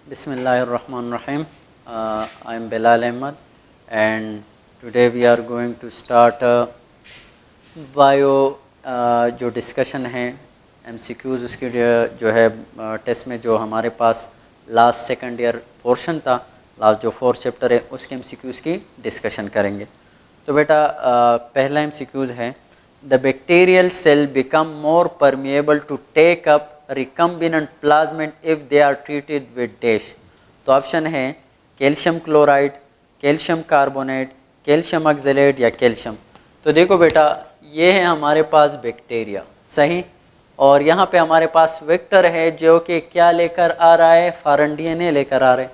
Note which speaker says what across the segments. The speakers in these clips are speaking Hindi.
Speaker 1: Bismillahirrahmanirrahim. I am Bilal Ahmed and today we are going to start bio जो डिस्कशन है MCQs उसकी जो है टेस्ट में जो हमारे पास लास्ट सेकंड ईयर पोर्शन था, लास्ट जो 4 चैप्टर है उसके MCQs की डिस्कशन करेंगे। तो बेटा पहला MCQs है the bacterial cell become more permeable to take up recombinant plasmid if they are treated with dash। तो ऑप्शन है calcium chloride, calcium carbonate, calcium oxalate या कैल्शियम। तो देखो बेटा ये है हमारे पास बैक्टीरिया, सही, और यहाँ पे हमारे पास वेक्टर है जो कि क्या लेकर आ रहा है, फॉरेन डीएनए लेकर आ रहे हैं।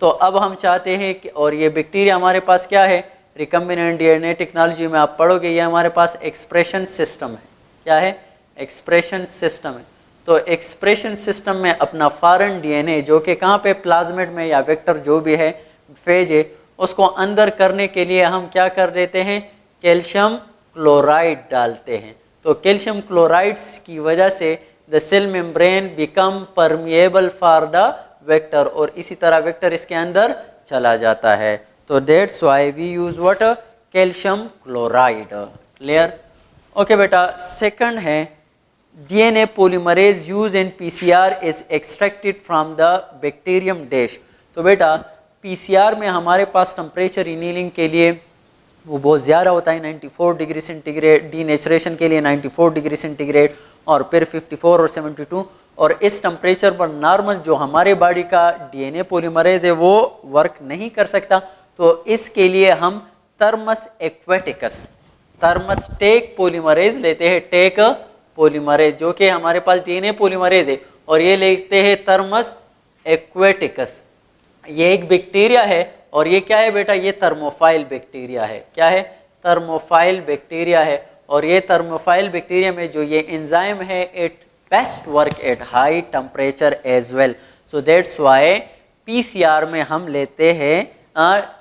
Speaker 1: तो अब हम चाहते हैं कि, और ये बैक्टीरिया हमारे पास क्या है, रिकम्बिनेंट डीएनए टेक्नोलॉजी में आप पढ़ोगे, ये हमारे पास एक्सप्रेशन सिस्टम है। क्या है, एक्सप्रेशन सिस्टम है। तो एक्सप्रेशन सिस्टम में अपना फॉरेन डीएनए जो कि कहाँ पे, प्लाज्मिड में या वेक्टर जो भी है फेज है, उसको अंदर करने के लिए हम क्या कर देते हैं, कैल्शियम क्लोराइड डालते हैं। तो कैल्शियम क्लोराइड्स की वजह से the cell membrane become permeable for the vector, और इसी तरह वेक्टर इसके अंदर चला जाता है। तो that's why we use what, calcium chloride. Clear? Okay बेटा, सेकंड है DNA polymerase used in PCR is extracted from the bacterium dash। तो बेटा PCR में हमारे पास टेम्परेचर इनीलिंग के लिए वो बहुत ज़्यादा होता है, 94 डिग्री सेंटीग्रेड, डीनेचुरेशन के लिए 94 डिग्री सेंटीग्रेड, और फिर 54 और 72। और इस टेम्परेचर पर नॉर्मल जो हमारे बॉडी का DNA पोलीमरेज है वो वर्क नहीं कर सकता। तो इसके लिए हम thermus aquaticus, thermus Taq polymerase लेते हैं, टेक पोलीमरेज जो कि हमारे पास डीएनए पोलीमरेज है, और ये लेते हैं थर्मस एक्वेटिकस। ये एक बैक्टीरिया है, और ये क्या है बेटा, ये थर्मोफाइल बैक्टीरिया है। क्या है, थर्मोफाइल बैक्टीरिया है। और ये थर्मोफाइल बैक्टीरिया में जो ये एंजाइम है, it best work at high temperature as well. So that's why PCR में हम लेते हैं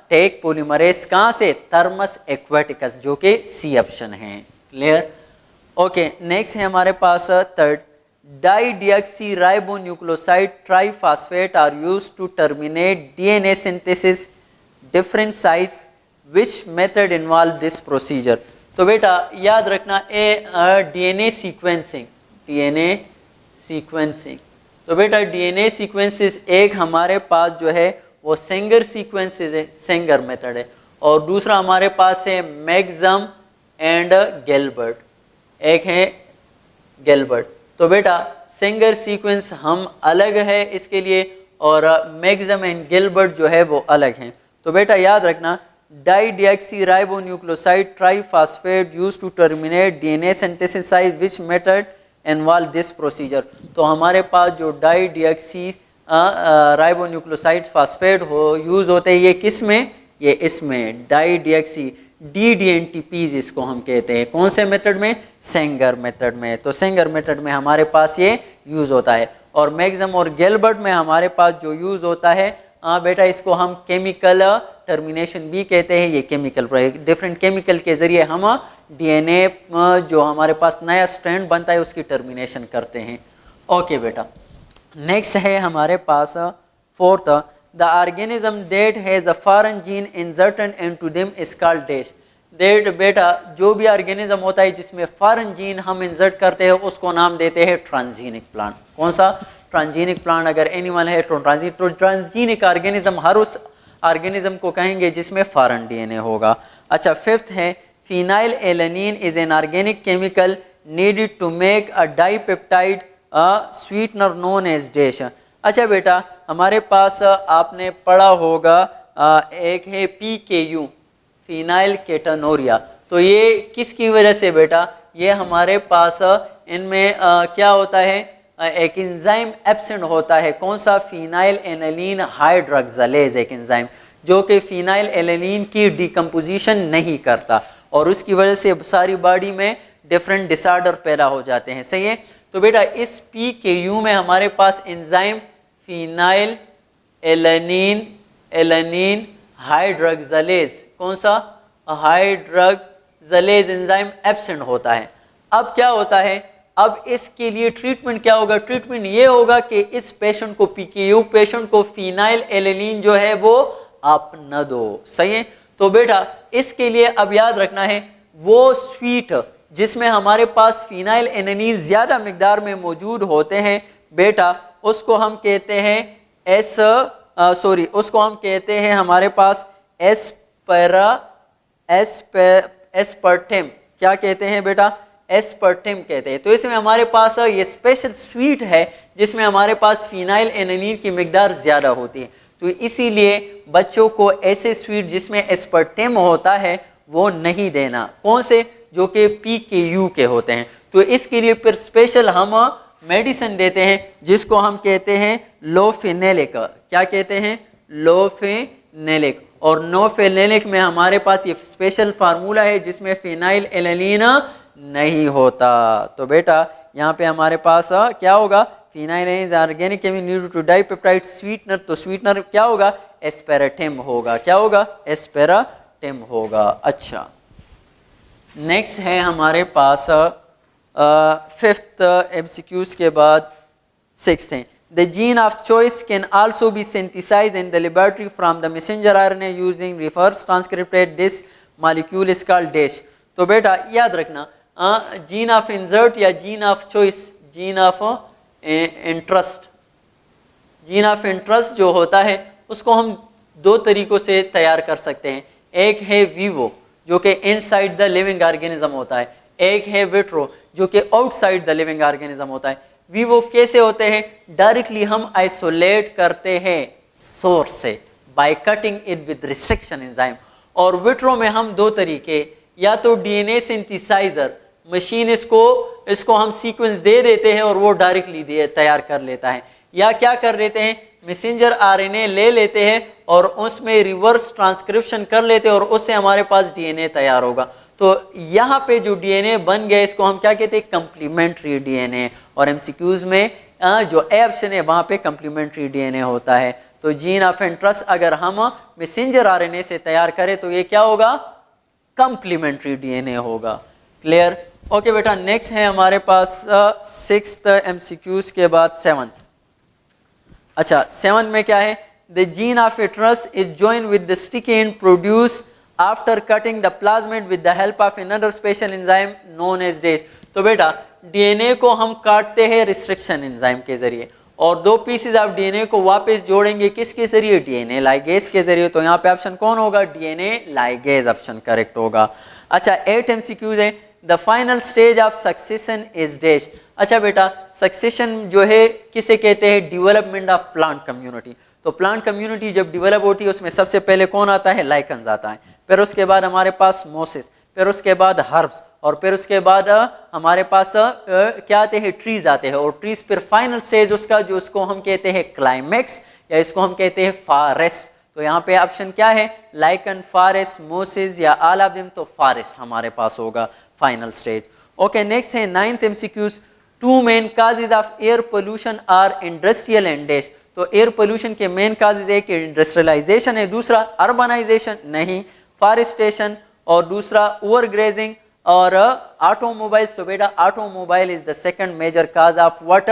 Speaker 1: टेक पोलीमरेज कहाँ से, थर्मस एक्वेटिकस, जो कि सी ऑप्शन है। क्लियर? ओके, नेक्स्ट है हमारे पास third, die deoxy ribonucleoside triphosphate are used to terminate DNA synthesis different sites, which method involve this procedure. तो बेटा याद रखना, डीएनए सीक्वेंसिंग, डीएनए सीक्वेंसिंग। तो बेटा डीएनए सीक्वेंसेस एक हमारे पास जो है वो सेंगर सीक्वेंसेस है, सेंगर मेथड है, और दूसरा हमारे पास है मैग्जम एंड गेलबर्ट, एक है गेलबर्ट। तो बेटा सेंगर सीक्वेंस हम अलग है इसके लिए, और मैग्जम एंड गेलबर्ट जो है वो अलग हैं। तो बेटा याद रखना, die deoxy ribonucleoside triphosphate used to terminate DNA synthesis, which method involve this procedure. तो हमारे पास जो डाई डीऑक्सी राइबोन्यूक्लियोसाइड फास्फेट हो यूज होते हैं, ये किस में, ये इसमें डाई डीऑक्सी DDNTPs इसको हम कहते हैं। कौन से मेथड में, सेंगर मेथड में। तो सेंगर मेथड में हमारे पास ये यूज़ होता है। और मैग्जम और गेलबर्ट में हमारे पास जो यूज़ होता है, बेटा इसको हम केमिकल टर्मिनेशन भी कहते हैं। ये केमिकल, डिफरेंट केमिकल के ज़रिए हम DNA जो हमारे पास नया स्ट्रैंड बनता है उसकी टर्मिनेशन करते हैं। ओके बेटा, नेक्स्ट है हमारे पास fourth, the organism that has a foreign gene inserted into them is called dash। that बेटा जो भी ऑर्गेनिज्म होता है जिसमें फॉरेन जीन हम इंसर्ट करते हैं उसको नाम देते हैं ट्रांसजीनिक प्लांट। कौन सा, ट्रांसजीनिक प्लांट। अगर एनिमल है तो ट्रांसजीनिक ऑर्गेनिज्म हर उस ऑर्गेनिज्म को कहेंगे जिसमें फॉरेन डीएनए होगा। अच्छा, फिफ्थ है phenylalanine is an organic chemical needed to make a dipeptide sweetener known as dash. अच्छा बेटा, हमारे पास आपने पढ़ा होगा एक है PKU, फिनाइल केटोनूरिया। तो ये किसकी वजह से बेटा, ये हमारे पास इनमें क्या होता है, एक एंजाइम एब्सेंट होता है। कौन सा, फिनाइल एनालिन हाइड्रोक्सिलेज, एक एंजाइम जो कि फिनाइल एनालिन की डिकम्पोजिशन नहीं करता, और उसकी वजह से सारी बॉडी में डिफरेंट डिसऑर्डर पैदा हो जाते हैं। सही है? तो बेटा इस PKU में हमारे पास एंजाइम फिनाइल एलानिन हाइड्रोक्सिलेज, कौन सा, हाइड्रोक्सिलेज एंजाइम एब्सेंट होता है। अब क्या होता है, अब इसके लिए ट्रीटमेंट क्या होगा? ट्रीटमेंट ये होगा कि इस पेशेंट को PKU पेशेंट को फिनाइल एलेनिन जो है वो आप न दो। सही है। तो बेटा इसके लिए अब याद रखना है वो स्वीट जिसमें हमारे पास फिनाइल एलेनिन ज्यादा मिकदार में मौजूद होते हैं बेटा, उसको हम कहते हैं उसको हम कहते हैं हमारे पास एस्पर्टेम। क्या कहते हैं बेटा? एस्पर्टेम कहते हैं। तो इसमें हमारे पास ये स्पेशल स्वीट है जिसमें हमारे पास फिनाइल एलेनिन की मिकदार ज़्यादा होती है। तो इसीलिए बच्चों को ऐसे स्वीट जिसमें एस्पर्टेम होता है वो नहीं देना। कौन से? जो कि PKU के होते हैं। तो इसके लिए फिर स्पेशल हम मेडिसिन देते हैं जिसको हम कहते हैं लोफेनेलिक। क्या कहते हैं? लोफेनेलिक। और नोफेनेलिक में हमारे पास ये स्पेशल फार्मूला है जिसमें फिनाइल एलेनिन नहीं होता। तो बेटा यहाँ पे हमारे पास क्या होगा? Phenylalanine organic chemical need to dipeptide sweetener. तो स्वीटनर क्या होगा? एस्पेराटेम होगा। क्या होगा? एस्पेराटेम होगा। अच्छा, नेक्स्ट है हमारे पास फिफ्थ MCQs के बाद सिक्स्थ है The gene of choice can also be synthesized in the laboratory from the messenger RNA using reverse transcripted. This molecule is called dash. तो बेटा याद रखना जीन ऑफ इंसर्ट या gene of choice, gene of interest, gene of interest जो होता है उसको हम दो तरीकों से तैयार कर सकते हैं। एक है वीवो जो कि इनसाइड द लिविंग ऑर्गेनिज्म होता है, एक है विट्रो जो कि आउटसाइड द लिविंग ऑर्गेनिज्म होता है। वीवो कैसे होते हैं? डायरेक्टली हम आइसोलेट करते हैं सोर्स से by cutting it with restriction enzyme. और विट्रो में हम दो तरीके, या तो DNA सिंथेसाइजर मशीन इसको हम सीक्वेंस दे देते हैं और वो डायरेक्टली तैयार कर लेता है, या क्या कर लेते हैं मैसेंजर RNA ले लेते हैं और उसमें रिवर्स ट्रांसक्रिप्शन कर लेते हैं और उससे हमारे पास DNA तैयार होगा। तो यहाँ पे जो DNA बन गया इसको हम क्या कहते हैं? Complementary DNA। और MCQs में जो ए ऑप्शन है वहाँ पे कंप्लीमेंट्री DNA होता है। तो जीन ऑफ इंटरेस्ट अगर हम मैसेंजर RNA से तैयार करें तो ये क्या होगा? कंप्लीमेंट्री DNA होगा। क्लियर? ओके बेटा, नेक्स्ट है हमारे पास सिक्स्थ MCQs के बाद सेवंथ। अच्छा, सेवंथ में क्या है? The gene of interest is join with the sticky end produce after cutting the plasmid with the help of another special enzyme known as dash. तो बेटा DNA को हम काटते हैं रिस्ट्रिक्शन एंजाइम के जरिए और दो पीसेज ऑफ DNA को वापस जोड़ेंगे किसके जरिए? DNA लाइगेज के जरिए। तो यहाँ पे ऑप्शन कौन होगा? DNA लाइगेज ऑप्शन करेक्ट होगा। अच्छा, 8 MCQs है। The final stage of succession is dash. अच्छा बेटा, सक्सेशन जो है किसे कहते हैं? Development of plant community. तो प्लांट कम्युनिटी जब डेवलप होती है उसमें सबसे पहले कौन आता है? लाइकन्स आता है, फिर उसके बाद हमारे पास मोसेस, फिर उसके बाद हर्ब्स, और फिर उसके बाद हमारे पास क्या आते हैं? ट्रीज आते हैं। और ट्रीज फिर फाइनल स्टेज उसका जो उसको हम कहते हैं क्लाइमेक्स, या इसको हम कहते हैं फॉरेस्ट। तो यहाँ पे ऑप्शन क्या है? लाइकन, फॉरेस्ट, मोसेस या ऑल ऑफ देम। तो फॉरेस्ट हमारे पास होगा फाइनल स्टेज। ओके, नेक्स्ट है 9th MCQs। Two main causes of air pollution are industrial and dash. तो एयर पोल्यूशन के मेन काजेज एक इंडस्ट्रियलाइजेशन है, दूसरा अर्बनाइजेशन नहीं, फॉरेस्टेशन, और दूसरा ओवर ग्रेजिंग और ऑटोमोबाइल। सो बेटा automobile is the second major cause of what?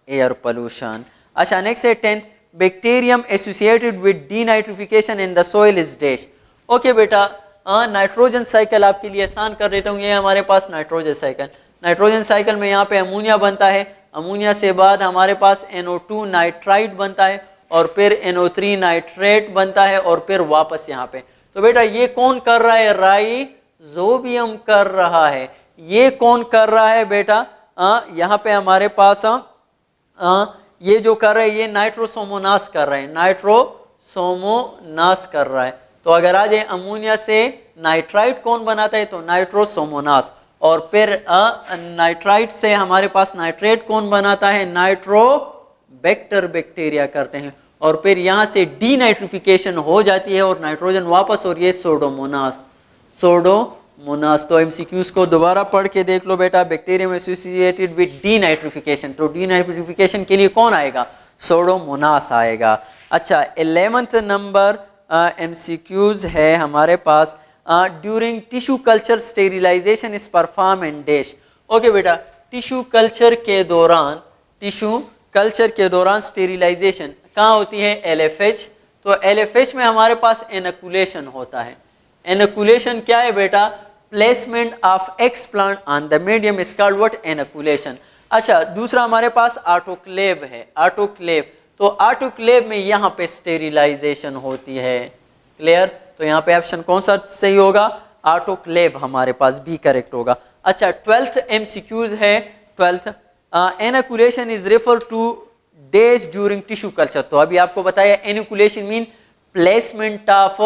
Speaker 1: Air pollution. अच्छा, नेक्स्ट है 10th। Bacterium associated with denitrification in the soil is dash. Okay बेटा, नाइट्रोजन साइकिल आपके लिए आसान कर देता हूँ। ये हमारे पास नाइट्रोजन साइकिल, नाइट्रोजन साइकिल में यहाँ पे अमोनिया बनता है, अमोनिया से बाद हमारे पास NO2 नाइट्राइट बनता है और फिर NO3 नाइट्रेट बनता है और फिर वापस यहाँ पे। तो बेटा ये कौन कर रहा है? राइजोबियम कर रहा है। ये कौन कर रहा है बेटा? यहाँ पे हमारे पास ये जो कर रहा है ये नाइट्रोसोमोनास कर रहा है, नाइट्रोसोमोनास कर रहा है। तो अगर आ जाए अमोनिया से नाइट्राइट कौन बनाता है? तो नाइट्रोसोमोनास। और फिर नाइट्राइट से हमारे पास नाइट्रेट कौन बनाता है? नाइट्रोबैक्टर बैक्टीरिया करते हैं। और फिर यहाँ से डीनाइट्रिफिकेशन हो जाती है और नाइट्रोजन वापस, और ये सोडोमोनास, सोडोमोनास। तो MCQs को दोबारा पढ़ के देख लो बेटा। बैक्टीरियम एसोसिएटेड विद डीनाइट्रिफिकेशन, तो डीनाइट्रिफिकेशन के लिए कौन आएगा? सोडोमोनास आएगा। अच्छा, 11th नंबर MCQs है हमारे पास। During tissue culture sterilisation is perform and dash. Okay बेटा, टिश्यू कल्चर के दौरान स्टेरिलाइजेशन कहाँ होती है? LFH। तो LFH में हमारे पास एनकुलेशन होता है। एनकुलेशन क्या है बेटा? Placement of explant on the medium is called what? Inoculation. अच्छा, दूसरा हमारे पास ऑटोक्लेव है। ऑटोक्लेव, तो ऑटोक्लेव में यहाँ पे स्टेरिलाइजेशन होती है। क्लियर? तो यहाँ पे ऑप्शन कौन सा सही होगा? ऑटोक्लेव हमारे पास बी करेक्ट होगा। अच्छा, 12th MCQs है। 12th inoculation is refer to days during tissue culture. तो अभी आपको बताया inoculation mean placement of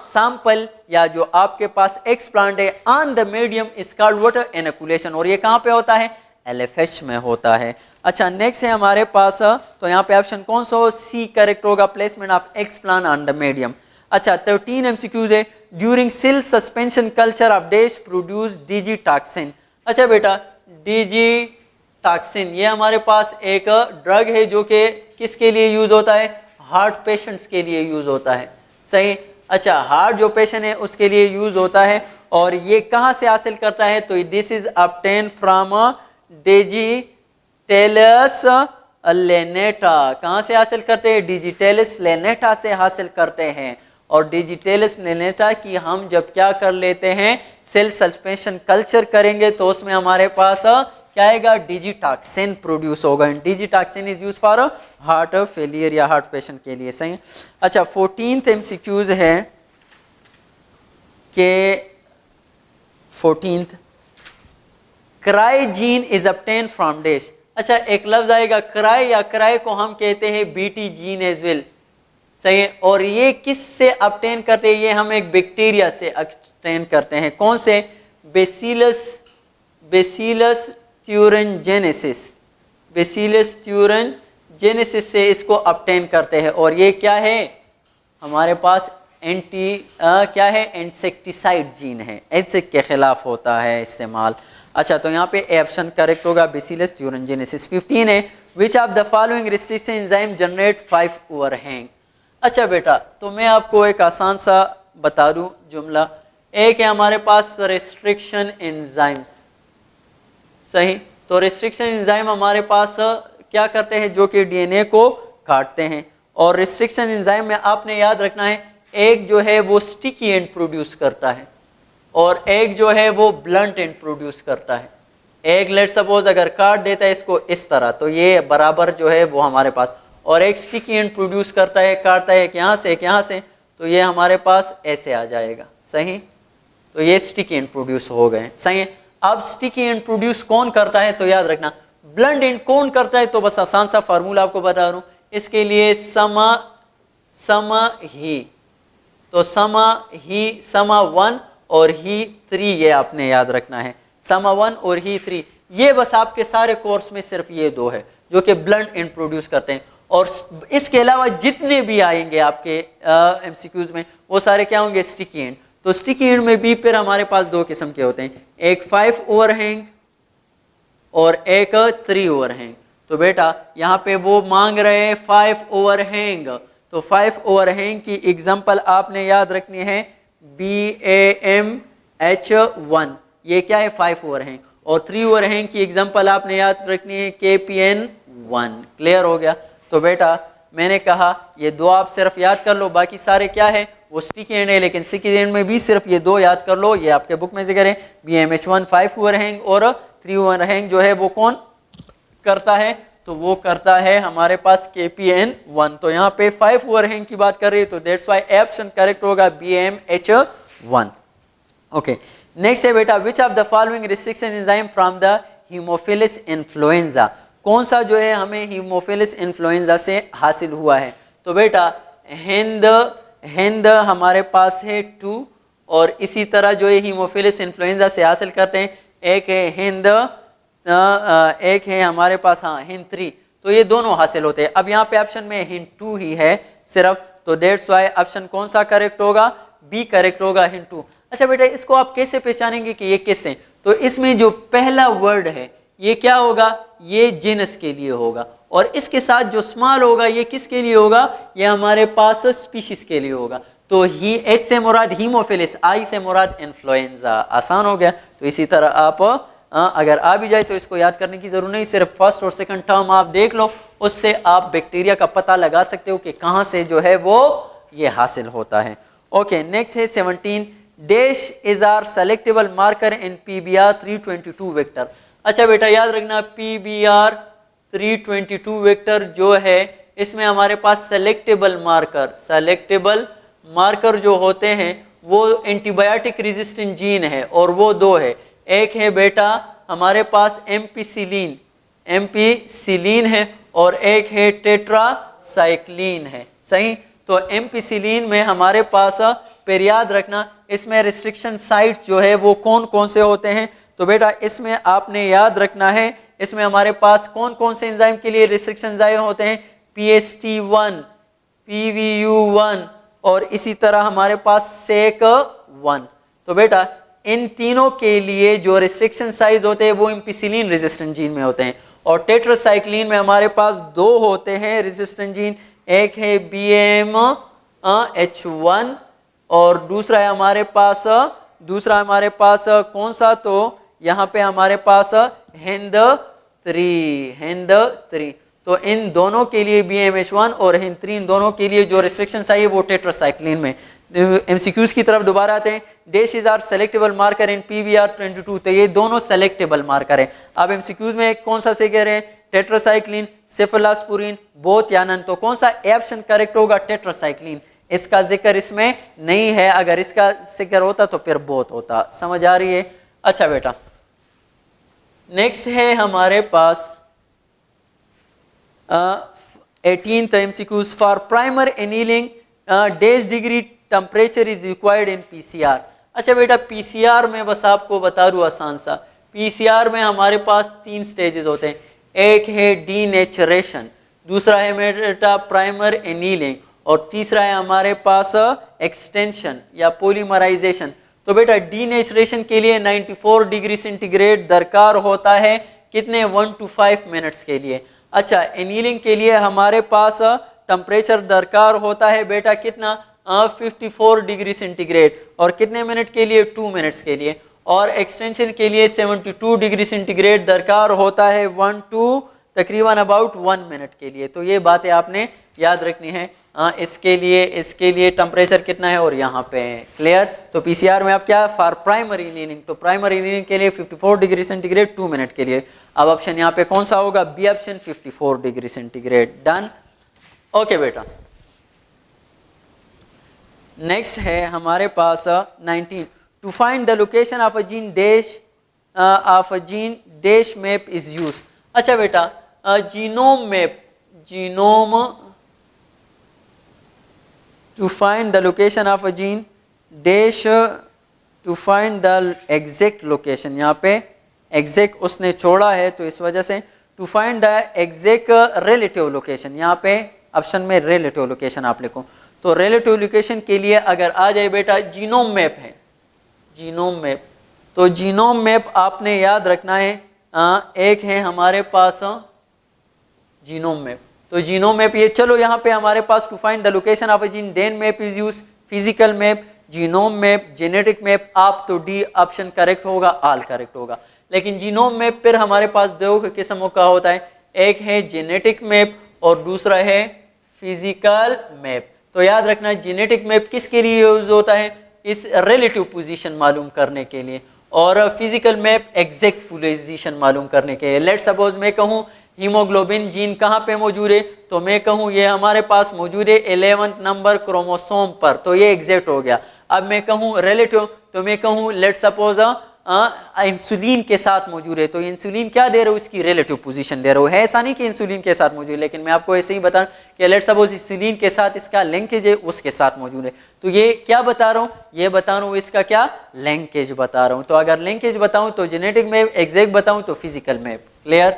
Speaker 1: sample या जो आपके पास एक्सप्लांट है on the medium is called what? Inoculation. और ये कहाँ पे होता है? LFH में होता है। अच्छा, नेक्स्ट है हमारे पास, तो यहाँ पे ऑप्शन कौन सा हो? सी करेक्ट होगा, placement of explant on the medium. अच्छा, 13 MCQs है। During cell suspension culture of dash produce digitoxin. अच्छा बेटा, डिजिटॉक्सिन ये हमारे पास एक ड्रग है जो कि किसके लिए यूज होता है? हार्ट पेशेंट्स के लिए यूज होता है। सही। अच्छा, हार्ट जो पेशेंट है उसके लिए यूज होता है। और ये कहाँ से हासिल करता है? तो दिस इज ऑब्टेन फ्रॉम डिजिटेलस लेनेटा। कहाँ से हासिल करते हैं? डिजिटेलस लेनेटा से हासिल करते हैं। और डिजिटेलस लेनेटा की हम जब क्या कर लेते हैं? सेल सस्पेंशन कल्चर करेंगे तो उसमें हमारे पास क्या आएगा? डिजिटॉक्सिन प्रोड्यूस होगा। Digitoxin is use for heart failure या हार्ट पेशेंट के लिए। सही। अच्छा, 14th MCQs है कि 14th cry gene is obtain from dash. अच्छा, एक लफ्ज आएगा क्राई, या क्राई को हम कहते हैं बीटी जीन एज वेल। सही है। और ये किस से ऑब्टेन करते हैं? ये हम एक बैक्टीरिया से ऑब्टेन करते हैं। कौन से? बेसिलस ट्यूरेंजेनेसिस। बेसिलस ट्यूरेंजेनेसिस से इसको ऑब्टेन करते हैं। और ये क्या है? हमारे पास क्या है? इंसेक्टिसाइड जीन है, इंसेक्ट के खिलाफ होता है इस्तेमाल। अच्छा, तो यहाँ पे ऑप्शन करेक्ट होगा बेसिलस ट्यूरेंजेनेसिस। 15 है which of the following restriction enzyme generate 5 overhang. अच्छा बेटा, तो मैं आपको एक आसान सा बता दूं जुमला। एक है हमारे पास रिस्ट्रिक्शन एंजाइम्स। सही। तो रिस्ट्रिक्शन एंजाइम हमारे पास क्या करते हैं? जो कि DNA को काटते हैं। और रिस्ट्रिक्शन एंजाइम में आपने याद रखना है, एक जो है वो स्टिकी एंड प्रोड्यूस करता है और एक जो है वो ब्लंट एंड प्रोड्यूस करता है। एक लेट सपोज अगर काट देता है इसको इस तरह, तो ये बराबर जो है वो हमारे पास, और एक स्टिकी एंड प्रोड्यूस करता है, काटता है कि यहाँ से एक यहाँ से, तो ये हमारे पास ऐसे आ जाएगा। सही। तो ये स्टिकी एंड प्रोड्यूस हो गए। सही है। अब स्टिकी एंड प्रोड्यूस कौन करता है? तो याद रखना ब्लंट एंड कौन करता है? तो बस आसान सा फार्मूला आपको बता रहा हूँ इसके लिए, समा ही। तो समा 1 और ही 3 ये आपने याद रखना है। समा 1 और ही 3 ये बस आपके सारे कोर्स में सिर्फ ये दो है जो कि ब्लंट एंड प्रोड्यूस करते हैं। और इसके अलावा जितने भी आएंगे आपके MCQs में वो सारे क्या होंगे? Sticky and. तो स्टिकी एंड में भी फिर हमारे पास दो किस्म के होते हैं, एक 5 ओवरहैंग और एक 3 ओवरहैंग। तो बेटा यहाँ पे वो मांग रहे हैं 5 ओवरहैंग। तो 5 ओवरहैंग की एग्जांपल आपने याद रखनी है BAMH1, ये क्या है? 5 ओवरहैंग। और 3 ओवरहैंग की एग्जांपल आपने याद रखनी है KPN1। क्लियर हो गया? तो बेटा मैंने कहा ये दो आप सिर्फ याद कर लो, बाकी सारे क्या है? वो स्टिकी एंड है, लेकिन स्टिकी एंड में भी सिर्फ ये दो याद कर लो। ये आपके बुक में जिक्र है, BAMH1 5 ओवरहैंग और 3 ओवरहैंग जो है वो कौन करता है? तो वो करता है हमारे पास KPN1। तो यहाँ पे 5 ओवरहैंग की बात कर रही है, तो दैट्स व्हाई ऑप्शन करेक्ट होगा BAMH1। ओके, नेक्स्ट है बेटा विच of the following restriction enzyme from the Haemophilus influenza. कौन सा जो है हमें हीमोफिलस इन्फ्लुएंजा से हासिल हुआ है? तो बेटा हिंद हमारे पास है 2, और इसी तरह जो है हीमोफिलस इन्फ्लुएंजा से हासिल करते हैं, एक है हिंद, एक है हमारे पास हिंद 3। तो ये दोनों हासिल होते हैं। अब यहाँ पे ऑप्शन में हिंद 2 ही है सिर्फ, तो दैट्स व्हाई ऑप्शन कौन सा करेक्ट होगा? बी करेक्ट होगा, हिंद 2। अच्छा बेटा, इसको आप कैसे पहचानेंगे कि ये किससे? तो इसमें जो पहला वर्ड है ये क्या होगा? ये जीनस के लिए होगा, और इसके साथ जो स्मॉल होगा ये किसके लिए होगा? ये हमारे पास स्पीशीज के लिए होगा। तो ही H से मुराद हीमोफिलिस, I से मुराद इन्फ्लुएंजा। आसान हो गया। तो इसी तरह आप अगर आ भी जाए तो इसको याद करने की जरूरत नहीं, सिर्फ फर्स्ट और सेकंड टर्म आप देख लो, उससे आप बैक्टीरिया का पता लगा सकते हो कि कहाँ से जो है वो ये हासिल होता है। ओके, नेक्स्ट है 17, dash is are selectable marker in PBR 322 vector. अच्छा बेटा याद रखना, PBR 322 वेक्टर जो है इसमें हमारे पास सेलेक्टेबल मार्कर जो होते हैं वो एंटीबायोटिक रेजिस्टेंट जीन है, और वो दो है, एक है बेटा हमारे पास एम्पीसिलीन है और एक है टेट्रासाइक्लिन है। सही, तो एम्पीसिलीन में हमारे पास फिर याद रखना इसमें रिस्ट्रिक्शन साइट जो है वो कौन कौन से होते हैं। तो बेटा इसमें आपने याद रखना है, इसमें हमारे पास कौन कौन से एंजाइम के लिए रिस्ट्रिक्शन एंजाइम होते हैं, PST1, PVU1 और इसी तरह हमारे पास SEC1। तो बेटा इन तीनों के लिए जो रिस्ट्रिक्शन साइज होते हैं वो एम्पीसिलीन रेजिस्टेंट जीन में होते हैं, और टेट्रासाइक्लिन में हमारे पास दो होते हैं रेजिस्टेंट जीन, एक है BAMH1 और दूसरा है हमारे पास कौन सा, तो यहाँ पे हमारे पास HEND3। तो इन दोनों के लिए BMH1 और HEND3 इन दोनों के लिए जो रिस्ट्रिक्शन चाहिए वो टेट्रासाइक्लिन में। MCQs की तरफ दोबारा आते हैं, dash is are selectable marker in PBR 22, तो ये दोनों सेलेक्टेबल मार्कर हैं। अब MCQs में कौन सा से कह रहे हैं, टेट्रासाइक्लिन, सेफलास्पुरिन, बोथ या नन, तो कौन सा ऑप्शन करेक्ट होगा, टेट्रासाइक्लिन। इसका जिक्र इसमें नहीं है, अगर इसका जिक्र होता तो फिर बोथ होता। समझ आ रही है? अच्छा बेटा नेक्स्ट है हमारे पास 18th MCQs, for primer annealing dash degree temperature is required in PCR। अच्छा बेटा PCR में बस आपको बता दूं आसान सा, PCR में हमारे पास 3 स्टेजेस होते हैं, एक है डीनेचरेशन, दूसरा है बेटा प्राइमर एनीलिंग और तीसरा है हमारे पास एक्सटेंशन या पॉलीमराइजेशन। तो बेटा डीनेचरेशन के लिए 94 डिग्री सेंटीग्रेड दरकार होता है, कितने 1 to 5 मिनट्स के लिए। अच्छा एनीलिंग के लिए हमारे पास टेम्परेचर दरकार होता है बेटा कितना 54 डिग्री सेंटीग्रेड, और कितने मिनट के लिए 2 मिनट्स के लिए, और एक्सटेंशन के लिए 72 डिग्री सेंटीग्रेड दरकार होता है 1 to तकरीबन अबाउट 1 मिनट के लिए। तो ये बातें आपने याद रखनी है। इसके लिए टेम्परेचर कितना है और यहाँ पे क्लियर। तो PCR में आप क्या, फॉर प्राइमरी एनीलिंग, तो प्राइमरी एनीलिंग के लिए 54 डिग्री सेंटीग्रेड 2 मिनट के लिए। अब ऑप्शन यहाँ पे कौन सा होगा, B option 54 degree centigrade. Done. Okay बेटा नेक्स्ट है हमारे पास 19, to find the location of a gene dash map is use. अच्छा बेटा genome map, to find the location of a gene dash to find the exact location, यहाँ पे exact उसने छोड़ा है तो इस वजह से to find the exact relative location, यहाँ पे ऑप्शन में relative location आप लिखो। तो relative location के लिए अगर आ जाए बेटा जीनोम मैप है, जीनोम मैप, तो जीनोम मैप आपने याद रखना है, एक है हमारे पास जीनोम मैप। तो जीनोम मैप ये चलो यहाँ पे हमारे पास to find the location of a gene then map is use, physical map, genome map, genetic map, आप तो डी ऑप्शन करेक्ट होगा, ऑल करेक्ट होगा। लेकिन जीनोम मैप फिर हमारे पास दो किस्मों का होता है, एक है जेनेटिक मैप और दूसरा है फिजिकल मैप। तो याद रखना जेनेटिक मैप किसके लिए यूज होता है, इस रिलेटिव पोजीशन मालूम करने के लिए, और फिजिकल मैप एग्जैक्ट पोजीशन मालूम करने के लिए। लेट सपोज मैं कहूँ हीमोग्लोबिन जीन कहाँ पे मौजूद है, तो मैं कहूँ ये हमारे पास मौजूद है 11th नंबर क्रोमोसोम पर, तो ये एग्जैक्ट हो गया। अब मैं कहूँ रिलेटिव, तो मैं कहूँ लेट सपोज इंसुलिन के साथ मौजूद है, तो इंसुलिन क्या दे रहा हूँ, इसकी रिलेटिव पोजीशन दे रहा हूँ। है ऐसा नहीं कि इंसुलिन के साथ मौजूद है, लेकिन मैं आपको ऐसे ही बता कि लेट सपोज इंसुलिन के साथ इसका लिंकेज है, उसके साथ मौजूद है। तो ये क्या बता रहा हूँ, ये बता रहा हूँ इसका क्या लिंकेज बता रहा हूँ। तो अगर लिंकेज बताऊँ तो जेनेटिक मैप, एग्जैक्ट बताऊँ तो फिजिकल मैप। क्लियर।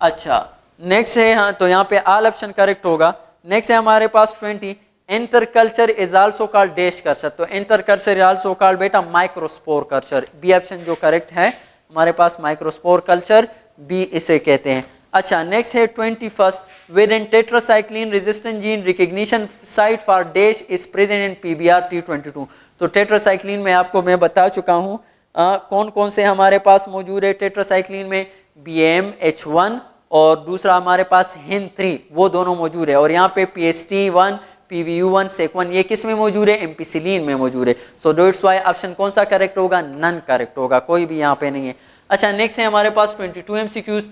Speaker 1: अच्छा नेक्स्ट है, हाँ तो यहाँ पे ऑल ऑप्शन करेक्ट होगा। नेक्स्ट है हमारे पास 20, anther culture is also called dash culture, तो anther culture is also called बेटा माइक्रोस्पोर कल्चर, बी ऑप्शन जो करेक्ट है हमारे पास माइक्रोस्पोर कल्चर, बी इसे कहते हैं। अच्छा नेक्स्ट है 21, with in tetracycline resistant gene recognition site for dash is present in PBR T22। तो टेट्रासाइक्लिन में आपको मैं बता चुका हूँ कौन कौन से हमारे पास मौजूद है टेट्रासाइक्लिन में, BMH1 और दूसरा हमारे पास HIN3, वो दोनों मौजूद है। और यहाँ पे PST1, PVU1, SEC1 ये किस में मौजूद है, एम्पिसिलिन में मौजूद है। सो दैट्स व्हाई ऑप्शन कौन सा करेक्ट होगा, नन करेक्ट होगा, कोई भी यहाँ पे नहीं है। अच्छा नेक्स्ट है हमारे पास 22 MCQs,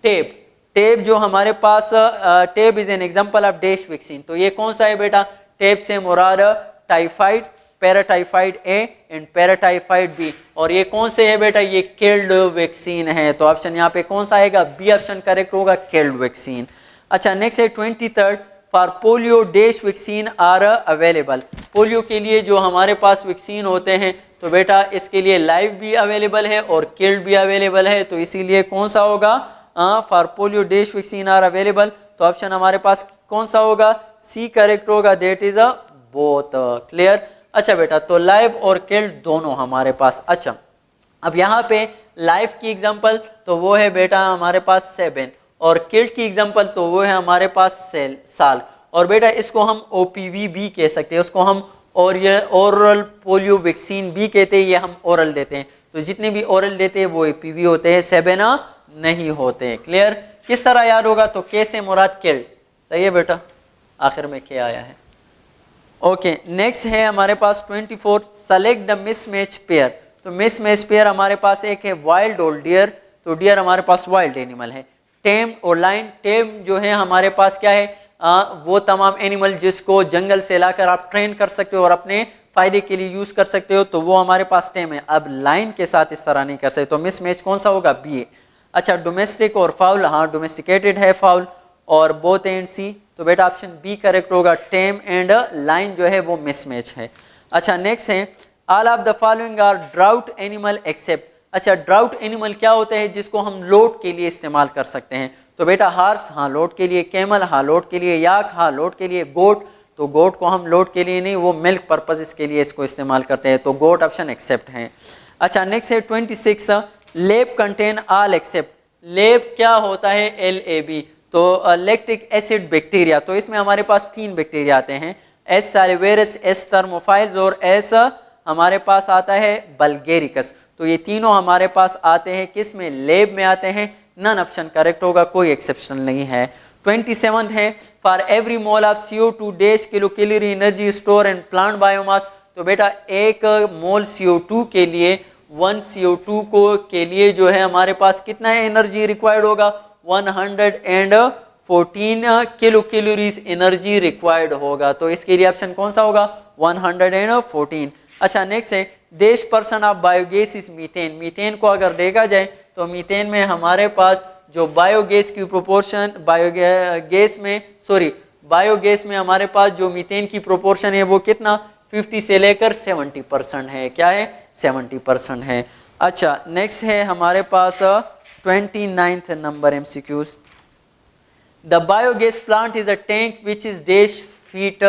Speaker 1: टेब। टेब जो हमारे पास TAB is an example of dash vaccine, तो ये कौन सा है बेटा, टेब से मुराद typhoid, paratyphoid A and paratyphoid B, और ये कौन से है बेटा, ये किल्ड वैक्सीन है। तो ऑप्शन यहाँ पे कौन सा आएगा, बी ऑप्शन करेक्ट होगा, किल्ड वैक्सीन। अच्छा नेक्स्ट है 23rd, for polio dash vaccine are available. Polio के लिए जो हमारे पास वैक्सीन होते हैं तो बेटा इसके लिए लाइव भी अवेलेबल है और किल्ड भी अवेलेबल है, तो इसीलिए कौन सा होगा, for polio dash vaccine are available, तो ऑप्शन हमारे पास कौन सा होगा, सी करेक्ट होगा, that is a both. Clear. अच्छा बेटा तो लाइव और किल्ड दोनों हमारे पास। अच्छा अब यहाँ पे लाइव की एग्जांपल तो वो है बेटा हमारे पास 7, और किल्ड की एग्जांपल तो वो है हमारे पास साल, और बेटा इसको हम OPV भी कह सकते हैं, उसको हम और ये ओरल पोलियो वैक्सीन भी कहते हैं, ये हम ओरल देते हैं। तो जितने भी ओरल देते हैं वो OPV होते हैं, 7 नहीं होते हैं। क्लियर। किस तरह याद होगा, तो के से मुराद किल्ड, सही है बेटा, आखिर में क्या आया है। ओके नेक्स्ट है हमारे पास 24, सेलेक्ट द मिसमैच पेयर। तो मिसमैच पेयर हमारे पास एक है वाइल्ड और डियर, तो डियर हमारे पास वाइल्ड एनिमल है। टेम और लाइन, टेम जो है हमारे पास क्या है, वो तमाम एनिमल जिसको जंगल से लाकर आप ट्रेन कर सकते हो और अपने फायदे के लिए यूज कर सकते हो, तो वो हमारे पास टेम है। अब लाइन के साथ इस तरह नहीं कर सकते, तो मिसमैच कौन सा होगा, बी। अच्छा डोमेस्टिक और फाउल, हाँ डोमेस्टिकेटेड है फाउल, और बोथ एंड सी, तो बेटा ऑप्शन बी करेक्ट होगा, टेम एंड लाइन जो है वो मिसमैच है। अच्छा नेक्स्ट है all of the following are drought animal except. अच्छा ड्राउट एनिमल क्या होता है, जिसको हम लोड के लिए इस्तेमाल कर सकते हैं, तो बेटा हार्स हाँ लोड के लिए, कैमल हाँ लोड के लिए, याक हाँ लोड के लिए, गोट, तो गोट को हम लोड के लिए नहीं, वो मिल्क पर्पज के लिए इसको इस्तेमाल करते हैं, तो गोट ऑप्शन एक्सेप्ट है। अच्छा नेक्स्ट है 26, लेब कंटेन ऑल एक्सेप्ट। लेब क्या होता है, LAB, तो लैक्टिक एसिड बैक्टीरिया, तो इसमें हमारे पास 3 बैक्टीरिया आते हैं, एस सालिवेरस, एस थर्मोफाइल्स और एस हमारे पास आता है बल्गेरिकस, तो ये तीनों हमारे पास आते हैं किस में, लेब में आते हैं, नन ऑप्शन करेक्ट होगा, कोई एक्सेप्शन नहीं है। 27 है for every mole of CO2 dash kilo calorie energy store and plant biomass, तो बेटा एक मोल CO2 के लिए 1 CO2 को के लिए जो है हमारे पास कितना एनर्जी रिक्वायर्ड होगा, 114 किलो कैलोरीज एनर्जी रिक्वायर्ड होगा, तो इसके लिए ऑप्शन कौन सा होगा, 114। अच्छा नेक्स्ट है dash percent of biogas is methane. Methane को अगर देखा जाए तो मीथेन में हमारे पास जो बायोगैस की प्रोपोर्शन, बायोगैस में हमारे पास जो मीथेन की प्रोपोर्शन है वो कितना, 50 से लेकर 70% है, क्या है 70% है। अच्छा नेक्स्ट है हमारे पास 29th number MCQs, the biogas plant is a tank which is dash feet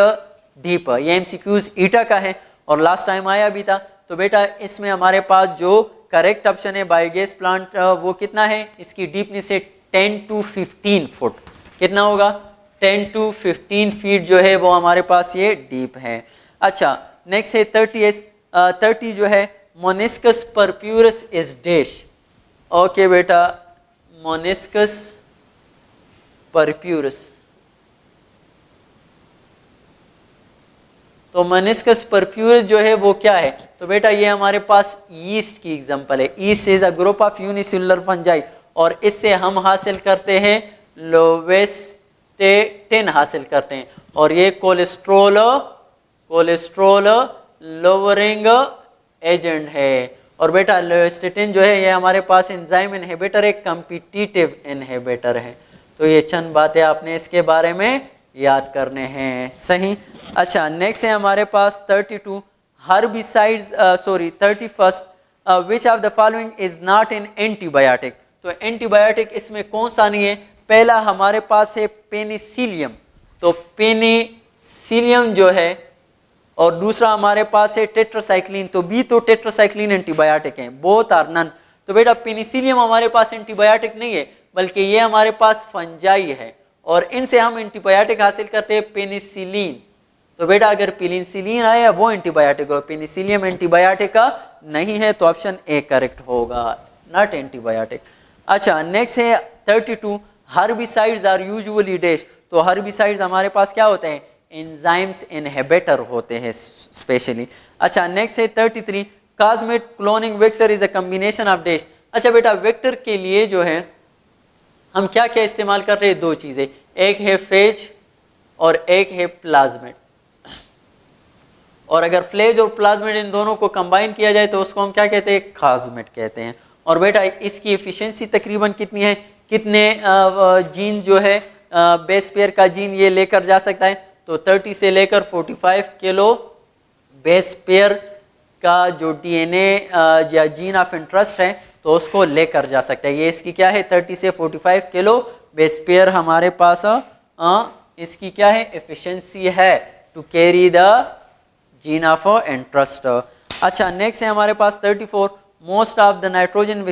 Speaker 1: deep. ये MCQs ईटा का है और लास्ट टाइम आया भी था, तो बेटा इसमें हमारे पास जो करेक्ट ऑप्शन है बायोगैस प्लांट वो कितना है, इसकी डीपनेस है 10 to 15 फुट, कितना होगा 10 to 15 फीट जो है वो हमारे पास ये डीप है। अच्छा नेक्स्ट है 30 जो है मोनिस्कस परप्यूरस इज डैश। ओके बेटा मोनिस्कस परप्यूरस, तो मोनिस्कस परप्यूरस जो है वो क्या है, तो बेटा ये हमारे पास यीस्ट की एग्जांपल है। Yeast is a group of unicellular fungi और इससे हम हासिल करते हैं लोवेस्टेटिन हासिल करते हैं, और ये कोलेस्ट्रोल लोअरिंग एजेंट है। और बेटा लोवेस्टेटिन जो है ये हमारे पास एंजाइम इनहिबिटर है, कॉम्पिटिटिव इनहिबिटर है, तो ये चंद बातें आपने इसके बारे में याद करने हैं, सही। अच्छा नेक्स्ट है हमारे पास 31 31st which of the following is not in antibiotic. तो एंटीबायोटिक इसमें कौन सा नहीं है, पहला हमारे पास है पेनिसिलियम, तो पेनिसिलियम जो है, और दूसरा हमारे पास है टेट्रासाइक्लिन, तो बी तो टेट्रासाइक्लिन एंटीबायोटिक है, बोथ आर नन। तो बेटा पेनिसिलियम हमारे पास एंटीबायोटिक नहीं है, बल्कि ये हमारे पास फंजाई है और इनसे हम एंटीबायोटिक हासिल करते हैं पेनिसिलिन, तो बेटा अगर पेनिसिलिन आया वो एंटीबायोटिक हो, पेनिसिलियम एंटीबायोटिक का नहीं है, तो ऑप्शन ए करेक्ट होगा, नॉट एंटीबायोटिक। अच्छा नेक्स्ट है 32, हर्बिसाइड्स आर यूजुअली डैश। तो हर्बिसाइड्स हमारे पास क्या होते हैं, एंजाइम्स इनहिबिटर होते हैं स्पेशली। अच्छा नेक्स्ट है 33, cosmid cloning vector is a combination of dash. अच्छा बेटा वेक्टर के लिए जो है हम क्या क्या इस्तेमाल कर रहे हैं, दो चीजें, एक है फेज और एक है प्लाज्मिड। और अगर फ्लेज और प्लाज्मिड इन दोनों को कंबाइन किया जाए तो उसको हम क्या कहते हैं, कॉस्मेट कहते हैं। और बेटा इसकी एफिशिएंसी तकरीबन कितनी है, कितने जीन जो है बेस पेयर का जीन ये लेकर जा सकता है, तो 30 से लेकर 45 किलो बेस पेयर का जो डीएनए या जीन ऑफ इंटरेस्ट है तो उसको लेकर जा सकता है। ये इसकी क्या है, 30 से 45 किलो बेस पेयर हमारे पास इसकी क्या है, एफिशिएंसी है to carry the gene of interest. अच्छा नेक्स्ट है हमारे पास 34, most of the nitrogen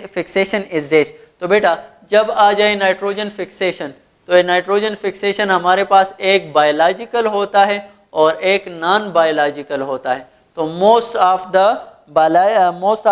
Speaker 1: fixation is dash. तो बेटा जब आ जाए नाइट्रोजन फिक्सेशन, तो ये नाइट्रोजन फिक्सेशन हमारे पास एक बायोलॉजिकल होता है और एक नॉन बायोलॉजिकल होता है। तो मोस्ट ऑफ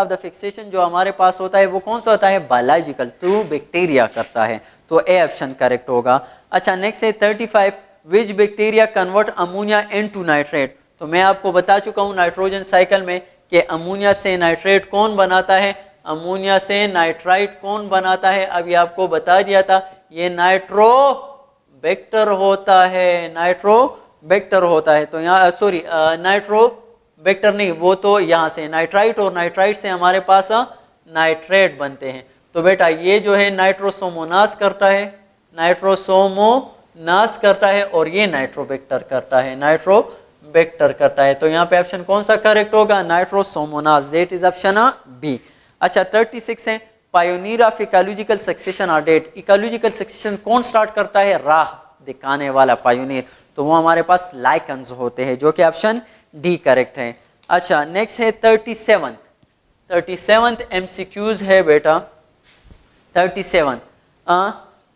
Speaker 1: द फिक्सेशन जो हमारे पास होता है वो कौन सा होता है, बायोलॉजिकल, थ्रू बैक्टीरिया करता है, तो ए ऑप्शन करेक्ट होगा। अच्छा नेक्स्ट है 35, विच bacteria convert ammonia into nitrate. तो मैं आपको बता चुका हूँ नाइट्रोजन साइकिल में कि अमोनिया से नाइट्रेट कौन बनाता है, अमोनिया से नाइट्राइट कौन बनाता है, अभी आपको बता दिया था, ये नाइट्रोबैक्टर होता है, नाइट्रोबैक्टर होता है। तो यहाँ सॉरी नाइट्रोबैक्टर नहीं, वो तो यहाँ से नाइट्राइट, और नाइट्राइट से हमारे पास नाइट्रेट बनते हैं। तो बेटा ये जो है नाइट्रोसोमोनास करता है, नाइट्रोसोमोनास करता है, और ये नाइट्रोबैक्टर करता है, नाइट्रोबैक्टर करता है। तो यहाँ पे ऑप्शन कौन सा करेक्ट होगा, nitrosomonas, that is option B. अच्छा 36 है, pioneer of ecological succession are डेट। इकोलॉजिकल सक्सेशन कौन स्टार्ट करता है, राह दिखाने वाला पायोनियर, तो वो हमारे पास लाइकन्स होते हैं, जो कि ऑप्शन डी करेक्ट है। अच्छा नेक्स्ट है 37th एमसीक्यूज है बेटा 37,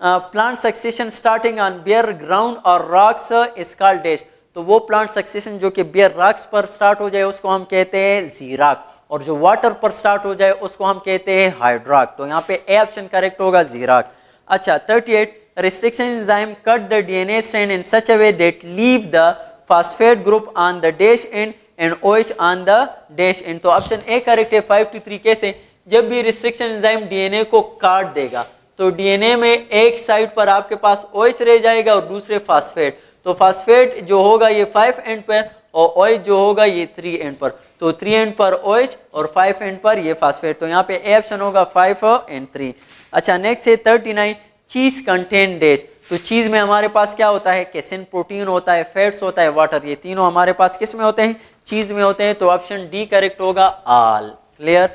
Speaker 1: plant succession starting on bare ground और रॉक्स इज कॉल्ड डैश। तो वो प्लांट सक्सेशन जो कि बियर रॉक्स पर स्टार्ट हो जाए उसको हम कहते हैं जीराक, और जो वाटर पर स्टार्ट हो जाए उसको हम कहते हैं हाइड्राक। तो यहाँ पे ए ऑप्शन करेक्ट होगा, जीराक। अच्छा 38, restriction enzyme cut the DNA strand in such a way that leave the phosphate group on the dash and and OH on the dash and. तो ऑप्शन ए करेक्ट है। 5 to 3 कैसे, जब भी रिस्ट्रिक्शन एंजाइम डीएनए को काट देगा तो डीएनए में एक साइड पर आपके पास OH रह जाएगा और दूसरे फास्फेट। तो फास्फेट जो होगा ये 5 एंड पर और OH जो होगा ये 3 एंड पर। तो 3 एंड पर OH और 5 एंड पर ये फास्फेट। तो यहाँ पे ए ऑप्शन होगा 5 and 3। अच्छा नेक्स्ट है 39, चीज कंटेन डैश। तो चीज में हमारे पास क्या होता है, कैसिन प्रोटीन होता है, फैट्स होता है, वाटर, ये तीनों हमारे पास किस में होते हैं, चीज में होते हैं। तो ऑप्शन डी करेक्ट होगा, ऑल। क्लियर।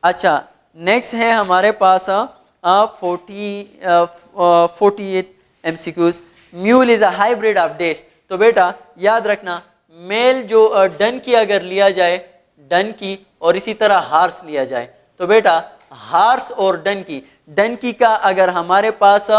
Speaker 1: अच्छा नेक्स्ट है हमारे पास 48 MCQs, mule is a hybrid of dash. तो बेटा याद रखना, मेल जो डन की अगर लिया जाए, डन की, और इसी तरह हार्स लिया जाए, तो बेटा हार्स और डन की का अगर हमारे पास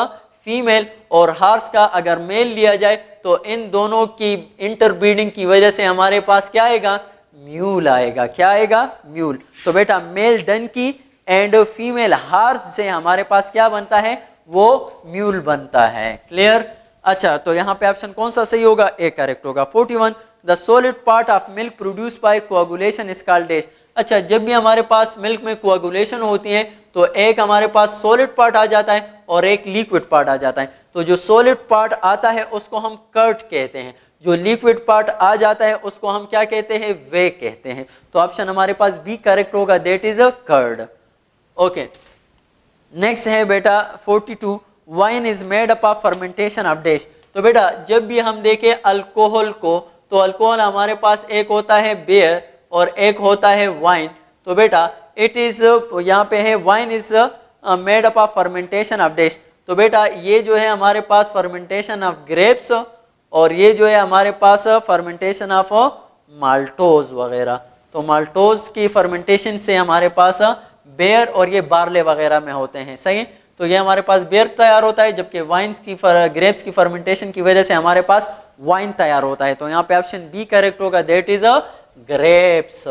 Speaker 1: फीमेल और हार्स का अगर मेल लिया जाए तो इन दोनों की इंटरब्रीडिंग की वजह से हमारे पास क्या आएगा, म्यूल आएगा। क्या आएगा, म्यूल। तो बेटा मेल डन की एंड फीमेल हार्स से हमारे पास क्या बनता है, वो म्यूल बनता है। क्लियर। अच्छा तो यहाँ पे ऑप्शन कौन सा सही होगा, ए करेक्ट होगा। 41, the solid part of milk produce by coagulation is called dash. अच्छा जब भी हमारे पास मिल्क में कोआगुलेशन होती है तो एक हमारे पास सॉलिड पार्ट आ जाता है और एक लिक्विड पार्ट आ जाता है। तो जो सॉलिड पार्ट आता है उसको हम कर्ड कहते हैं, जो लिक्विड पार्ट आ जाता है उसको हम क्या कहते हैं, वे कहते हैं। तो ऑप्शन हमारे पास बी करेक्ट होगा, that is a curd. Okay next है बेटा 42, wine is made up of fermentation of dash. तो बेटा जब भी हम देखें अल्कोहल को, तो अल्कोहल हमारे पास एक होता है बियर और एक होता है वाइन। तो बेटा इट इज यहाँ पे है wine is made up of fermentation of dash. तो बेटा ये जो है हमारे पास फर्मेंटेशन ऑफ ग्रेप्स और ये जो है हमारे पास फर्मेंटेशन ऑफ माल्टोज वगैरह। तो माल्टोज की फर्मेंटेशन से हमारे पास बेयर और ये बार्ले वगैरह में होते हैं। सही है। तो ये हमारे पास बियर तैयार होता है, जबकि ग्रेप्स की फर्मेंटेशन की वजह से हमारे पास वाइन तैयार होता है। तो यहाँ पे ऑप्शन बी करेक्ट होगा, that is a grapes.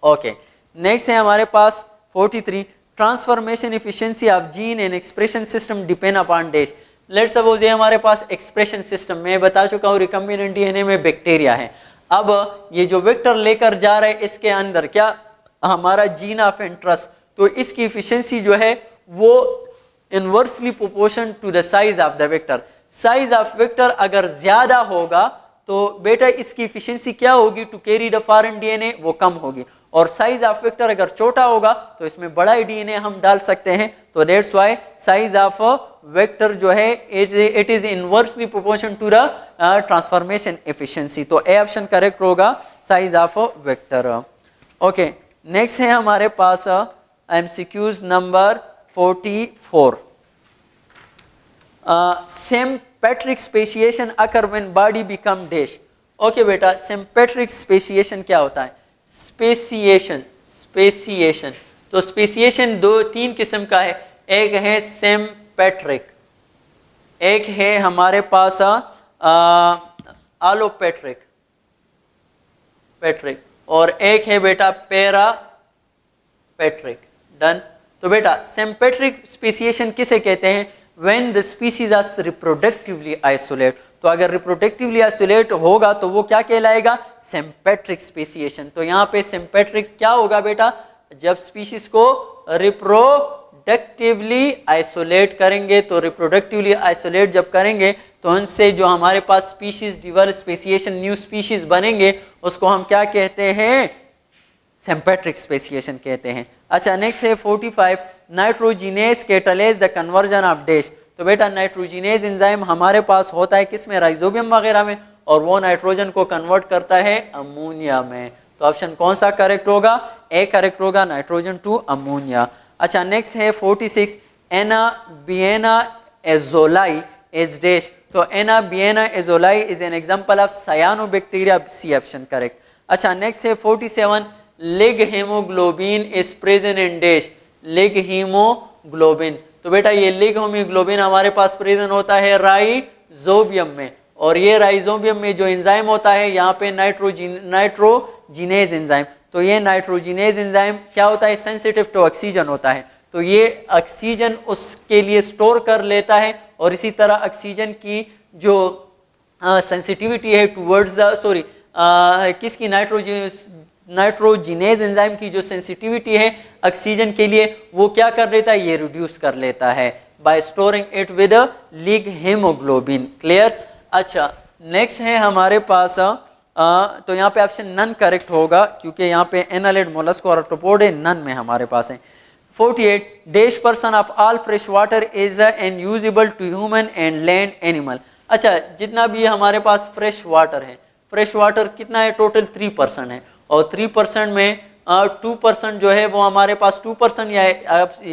Speaker 1: Okay, next है हमारे पास 43, transformation efficiency of gene and expression system depend upon dash. Let's suppose ये हमारे पास एक्सप्रेशन सिस्टम, मैं बता चुका हूँ रिकम्बिनेंट डीएनए में बैक्टीरिया है। अब ये जो वेक्टर लेकर जा रहे हैं इसके अंदर क्या हमारा जीन ऑफ इंटरेस्ट, तो इसकी एफिशिएंसी जो है वो inversely proportion to the size of the vector. Size of vector अगर ज्यादा होगा तो बेटा इसकी एफिशिएंसी क्या होगी, to carry the foreign DNA, वो कम होगी। और साइज ऑफ वेक्टर अगर छोटा होगा तो इसमें बड़ा डीएनए हम डाल सकते हैं। तो that's why size of vector जो है it is inversely proportion to the transformation efficiency. तो ए ऑप्शन करेक्ट होगा, size of vector. Okay, next है हमारे पास MCQs number 44। Sympatric speciation occur when body become dash. Okay बेटा, सिम्पेट्रिक स्पेसिएशन क्या होता है? स्पेसिएशन तो स्पेसिएशन तीन किस्म का है, एक है सिम्पेट्रिक, एक है हमारे पास एलोपेट्रिक और एक है बेटा पैरापेट्रिक। डन। तो बेटा सिम्पेट्रिक स्पेसिएशन किसे कहते हैं? When the species are reproductively isolate. तो अगर रिप्रोडक्टिवली आइसोलेट होगा तो वो क्या कहलाएगा? Sympatric speciation. तो यहाँ पे सिम्पेट्रिक क्या होगा बेटा? जब स्पीसीज को रिप्रोडक्टिवली आइसोलेट करेंगे, तो रिप्रोडक्टिवली आइसोलेट जब करेंगे तो उनसे जो हमारे पास species diverse speciation new species बनेंगे उसको हम क्या कहते हैं? सिम्पेट्रिक स्पेसिएशन कहते हैं। अच्छा, नेक्स्ट है 45, nitrogenase catalyse the conversion of dash. तो बेटा नाइट्रोजिनेज एंजाइम हमारे पास होता है किसमें? राइजोबियम वगैरह में, और वो नाइट्रोजन को कन्वर्ट करता है अमोनिया में। तो ऑप्शन कौन सा करेक्ट होगा? ए करेक्ट होगा, नाइट्रोजन टू अमोनिया। अच्छा, नेक्स्ट है 46, एनाबिएना एजोलाई इज डैश। तो anabaena azollae is an example of cyanobacteria, C option correct. अच्छा, नेक्स्ट है 47, leg haemoglobin is present in dash. Leg haemoglobin, तो बेटा ये लिग हीमोग्लोबिन हमारे पास प्रेजेंट होता है राइजोबियम में, और ये राइजोबियम में जो एंजाइम होता है यहाँ पे नाइट्रोजिनेज एंजाइम। तो ये नाइट्रोजिनेज एंजाइम क्या होता है? सेंसिटिव टू ऑक्सीजन होता है। तो ये ऑक्सीजन उसके लिए स्टोर कर लेता है, और इसी तरह ऑक्सीजन की जो सेंसिटिविटी है टूवर्ड्स द किसकी? नाइट्रोजिनेज एंजाइम की जो सेंसिटिविटी है ऑक्सीजन के लिए, वो क्या कर लेता है? ये रिड्यूस कर लेता है bye storing it with league haemoglobin. Clear? अच्छा, नेक्स्ट है हमारे पास तो यहाँ पे ऑप्शन नन करेक्ट होगा, क्योंकि यहाँ पे एनालिड मोलस्क और आर्थ्रोपोड नन में हमारे पास है। 48, dash percent of all fresh water is an usable to human and land animal. अच्छा, जितना भी हमारे पास फ्रेश वाटर है, फ्रेश वाटर कितना है? टोटल 3% है, और 3% में 2% जो है वो हमारे पास 2% या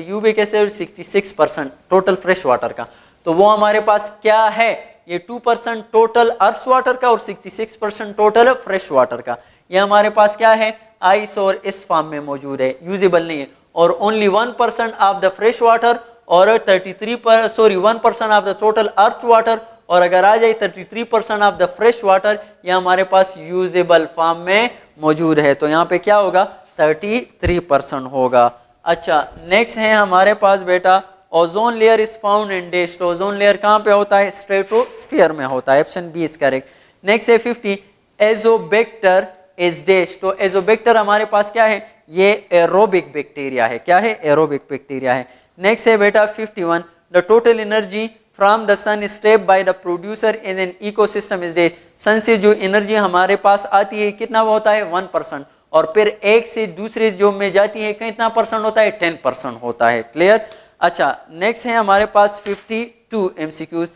Speaker 1: यू भी कैसे 66% टोटल फ्रेश वाटर का। तो वो हमारे पास क्या है? ये 2% टोटल अर्थ वाटर का और 66% टोटल फ्रेश वाटर का। ये हमारे पास क्या है? आइस और इस फॉर्म में मौजूद है, यूजेबल नहीं है। और only 1% of the fresh water और 1% of the total earth water, और अगर आ जाए 33% ऑफ द फ्रेश वाटर, ये हमारे पास यूजेबल फॉर्म में मौजूद है। तो यहाँ पे क्या होगा? 33% होगा। अच्छा, नेक्स्ट है हमारे पास बेटा ozone layer is found in dash. तो ओजोन लेयर कहाँ पे होता है? स्ट्रेटोस्फीयर में होता है, option B is correct. Next है 50, एजोबैक्टर इज डैश। तो एजोबैक्टर हमारे पास क्या है? ये एरोबिक बैक्टीरिया है। क्या है? एरोबिक बैक्टीरिया है। नेक्स्ट है बेटा 51, the total energy from the sun is trapped by the producer in an ecosystem is dash. Sun से जो एनर्जी हमारे पास आती है कितना होता है? 1%, और फिर एक से दूसरे जो में जाती है कितना परसेंट होता है? 10% होता है। क्लियर? अच्छा, नेक्स्ट है हमारे पास 52 MCQs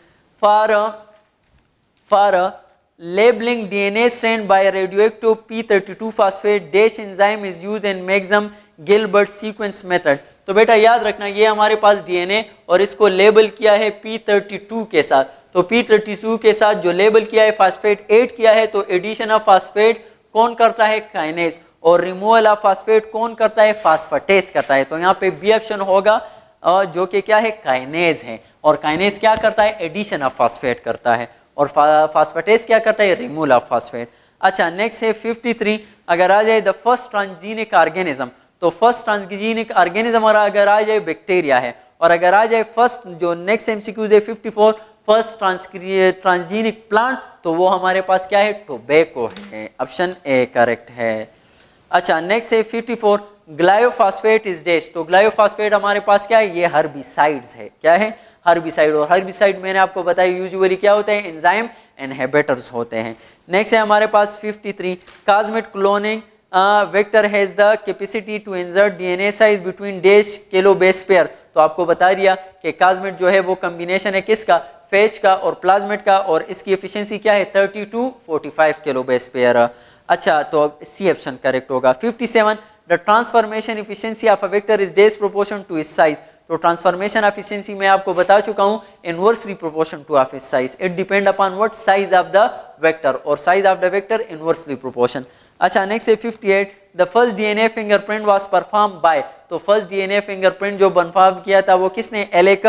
Speaker 1: for labelling DNA strand by radioactive p32 phosphate dash enzyme is used in Maxam Gilbert sequence method. तो बेटा याद रखना, ये हमारे पास डीएनए और इसको लेबल किया है p32 के साथ। तो p32 के साथ जो लेबल किया है फॉस्फेट 8 किया है, तो एडिशन ऑफ फॉस्फेट कौन करता है? काइनेज। और रिमूवल ऑफ फॉस्फेट कौन करता है? फॉस्फेटेज करता है। तो यहाँ पे बी ऑप्शन होगा, जो कि क्या है, काइनेज है। और काइनेज क्या करता है, एडिशन ऑफ फास्फेट करता है, और फास्फेटेज क्या करता है, रिमूवल ऑफ फास्फेट। अच्छा नेक्स्ट है 53, अगर आ जाए द फर्स्ट ट्रांसजीनिक ऑर्गेनिज्म, तो फर्स्ट ट्रांसजीनिक ऑर्गेनिज्म और अगर आ जाए बैक्टीरिया है, और अगर आ जाए फर्स्ट जो नेक्स्ट एमसीक्यूज है 54 फर्स्ट ट्रांसजीनिक प्लांट, तो वो हमारे पास क्या है, टोबैको है। ऑप्शन ए करेक्ट है। अच्छा नेक्स्ट है 54, ग्लायोफॉस्फेट इज डैश, तो ग्लायोफॉस्फेट हमारे पास क्या है, ये हर्बिसाइड्स है। क्या है, हर्बिसाइड। और हर्बिसाइड मैंने आपको बताया यूजुअली क्या होते हैं, एंजाइम इनहिबिटर्स होते हैं। नेक्स्ट है हमारे पास 53, cosmid cloning vector has the capacity to insert DNA size between dash kilo base pair, तो आपको बता दिया कि कॉस्मेट जो है वो कॉम्बिनेशन है किसका, फेज का और प्लाज्मेट का, और इसकी एफिशिएंसी क्या है 30 to 45 किलो बेस पेयर। अच्छा तो सी ऑप्शन करेक्ट होगा। 57, the transformation efficiency of a vector is dash proportion to its size, तो ट्रांसफॉर्मेशन एफिशिएंसी मैं आपको बता चुका हूं, inversely proportion to of its size, it depend upon what size of the vector, और size of the vector inversely proportion. अच्छा नेक्स्ट है 58, the first DNA fingerprint was perform by, तो फर्स्ट डीएनए फिंगरप्रिंट जो परफॉर्म किया था वो किसने, एलेक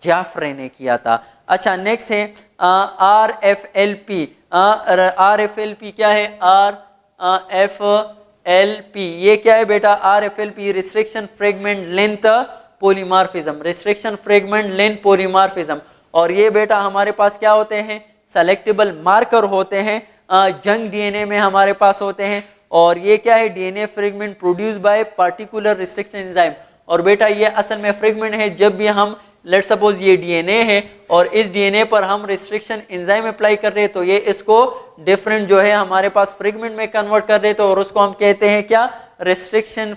Speaker 1: जाफरे ने किया था। अच्छा नेक्स्ट है RFLP, RFLP क्या है, RFLP ये क्या है बेटा, RFLP restriction fragment length polymorphism, restriction fragment length polymorphism, और ये बेटा हमारे पास क्या होते हैं, सेलेक्टेबल मार्कर होते हैं, जंग डीएनए में हमारे पास होते हैं, और ये क्या है, DNA fragment produce by particular restriction enzyme, और बेटा ये असल में फ्रेगमेंट है जब भी हम लेट सपोज ये डीएनए है और इस डीएनए पर हम रिस्ट्रिक्शन एंजाइम अप्लाई कर रहे हैं, तो ये इसको डिफरेंट जो है हमारे पास फ्रेगमेंट में कन्वर्ट कर रहे हैं, तो और उसको हम कहते हैं क्या, रिस्ट्रिक्शन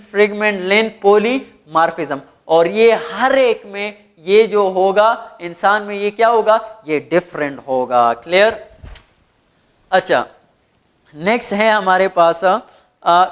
Speaker 1: फ्रेगमेंट लेंथ पॉलीमॉर्फिज्म, और ये हर एक में ये जो होगा इंसान में ये क्या होगा, ये डिफरेंट होगा। क्लियर। अच्छा नेक्स्ट है हमारे पास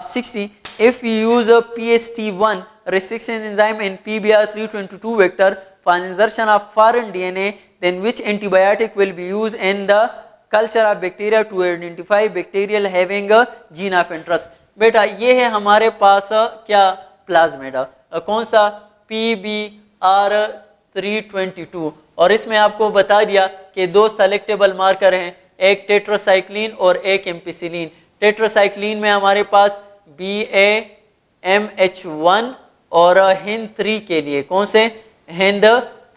Speaker 1: 60, if we use a PST1 restriction enzyme in PBR322 vector for insertion of foreign DNA, then which antibiotic will be used in the culture of bacteria to identify bacterial having a gene of interest? बेटा ये है हमारे पास क्या, प्लाज्मेटा, कौन सा, PBR322, और इसमें आपको बता दिया कि दो सेलेक्टेबल मार्कर हैं, एक टेट्रासाइक्लिन और एक एम्पिसिलिन। टेट्रासाइक्लिन में हमारे पास BAMH1 और हिंद 3 के लिए, कौन से, हिंद